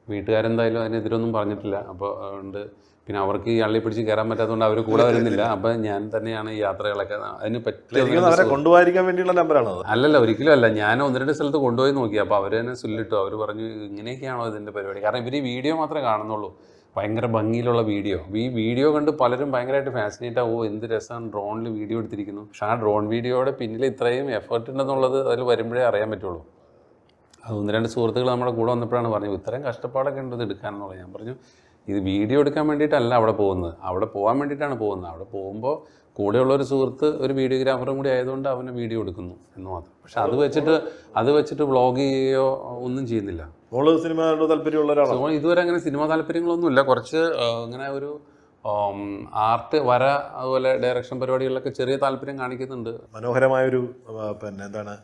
വീട്ടുകാരെന്തായാലും അതിനെതിരൊന്നും പറഞ്ഞിട്ടില്ല. അപ്പോൾ അതുകൊണ്ട് പിന്നെ അവർക്ക് ഈ അള്ളി പിടിച്ച് കയറാൻ പറ്റാത്തതുകൊണ്ട് അവർ കൂടെ വരുന്നില്ല. അപ്പോൾ ഞാൻ തന്നെയാണ് ഈ യാത്രകളൊക്കെ അതിന് പറ്റിയ കൊണ്ടുപോകാൻ വേണ്ടിയുള്ള നമ്പറാണ്. അല്ലല്ല, ഒരിക്കലും അല്ല. ഞാൻ 1-2 സ്ഥലത്ത് കൊണ്ടുപോയി നോക്കി. അപ്പോൾ അവർ തന്നെ സുല്ലിട്ടു. അവർ പറഞ്ഞു ഇങ്ങനെയൊക്കെയാണോ ഇതിൻ്റെ പരിപാടി. കാരണം ഇവർ ഈ വീഡിയോ മാത്രമേ കാണുന്നുള്ളൂ, ഭയങ്കര ഭംഗിയിലുള്ള വീഡിയോ. ഈ വീഡിയോ കണ്ട് പലരും ഭയങ്കരമായിട്ട് ഫാസിനേറ്റ് ആവും. എന്ത് രസമാണ് ഡ്രോണിൽ വീഡിയോ എടുത്തിരിക്കുന്നു. പക്ഷേ ആ ഡ്രോൺ വീഡിയോയുടെ പിന്നിൽ ഇത്രയും എഫേർട്ട് ഉണ്ടെന്നുള്ളത് അതിൽ വരുമ്പോഴേ അറിയാൻ പറ്റുള്ളൂ. അത് 1-2 സുഹൃത്തുക്കൾ നമ്മുടെ കൂടെ വന്നപ്പോഴാണ് പറഞ്ഞത് ഇത്രയും കഷ്ടപ്പാടൊക്കെ ഉണ്ട് ഇത് എടുക്കാനെന്നുള്ളത്. ഞാൻ പറഞ്ഞു ഇത് വീഡിയോ എടുക്കാൻ വേണ്ടിയിട്ടല്ല അവിടെ പോകുന്നത്, അവിടെ പോകാൻ വേണ്ടിയിട്ടാണ് പോകുന്നത്. അവിടെ പോകുമ്പോൾ കൂടെയുള്ളൊരു സുഹൃത്ത് ഒരു വീഡിയോഗ്രാഫറും കൂടി ആയതുകൊണ്ട് അവനെ വീഡിയോ എടുക്കുന്നു എന്ന് മാത്രം. പക്ഷെ അത് വെച്ചിട്ട് വ്ളോഗ് ചെയ്യുകയോ ഒന്നും ചെയ്യുന്നില്ല. സിനിമയോട് താല്പര്യമുള്ള ഒരാളാണ്. ഇതുവരെ അങ്ങനെ സിനിമ താല്പര്യങ്ങളൊന്നുമില്ല. കുറച്ച് ഇങ്ങനെ ഒരു ആർട്ട് വര അതുപോലെ ഡയറക്ഷൻ പരിപാടികളിലൊക്കെ ചെറിയ താല്പര്യം കാണിക്കുന്നുണ്ട്. മനോഹരമായൊരു പിന്നെ എന്താണ്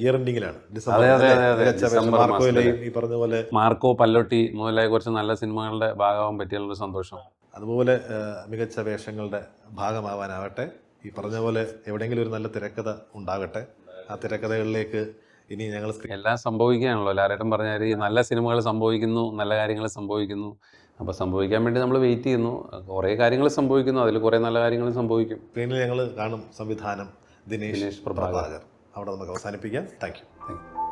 ഇയർ എൻഡിങ്ങിലാണ് അതെ, അതെ, അതെ, അതെ. ഡിസംബർ മാർക്കോയിലെയും ഈ പറഞ്ഞ പോലെ മാർക്കോ, പല്ലോട്ടി മുതലായ കുറച്ച് നല്ല സിനിമകളുടെ ഭാഗമാകാൻ പറ്റിയുള്ളൊരു സന്തോഷം. അതുപോലെ മികച്ച വേഷങ്ങളുടെ ഭാഗമാവാനാവട്ടെ. ഈ പറഞ്ഞ പോലെ എവിടെയെങ്കിലും ഒരു നല്ല തിരക്കഥ ഉണ്ടാകട്ടെ. ആ തിരക്കഥകളിലേക്ക് ഇനി ഞങ്ങൾ എല്ലാം സംഭവിക്കുകയാണല്ലോ. ലാലേട്ടൻ പറഞ്ഞാൽ ഈ നല്ല സിനിമകൾ സംഭവിക്കുന്നു, നല്ല കാര്യങ്ങൾ സംഭവിക്കുന്നു. അപ്പോൾ സംഭവിക്കാൻ വേണ്ടി നമ്മൾ വെയിറ്റ് ചെയ്യുന്നു. കുറേ കാര്യങ്ങൾ സംഭവിക്കുന്നു, അതിൽ കുറേ നല്ല കാര്യങ്ങൾ സംഭവിക്കും. സ്ക്രീനിൽ ഞങ്ങൾ കാണും. സംവിധാനം ദിനേശ് പ്രഭാകർ. അവിടെ നമുക്ക് അവസാനിപ്പിക്കാം. Thank you.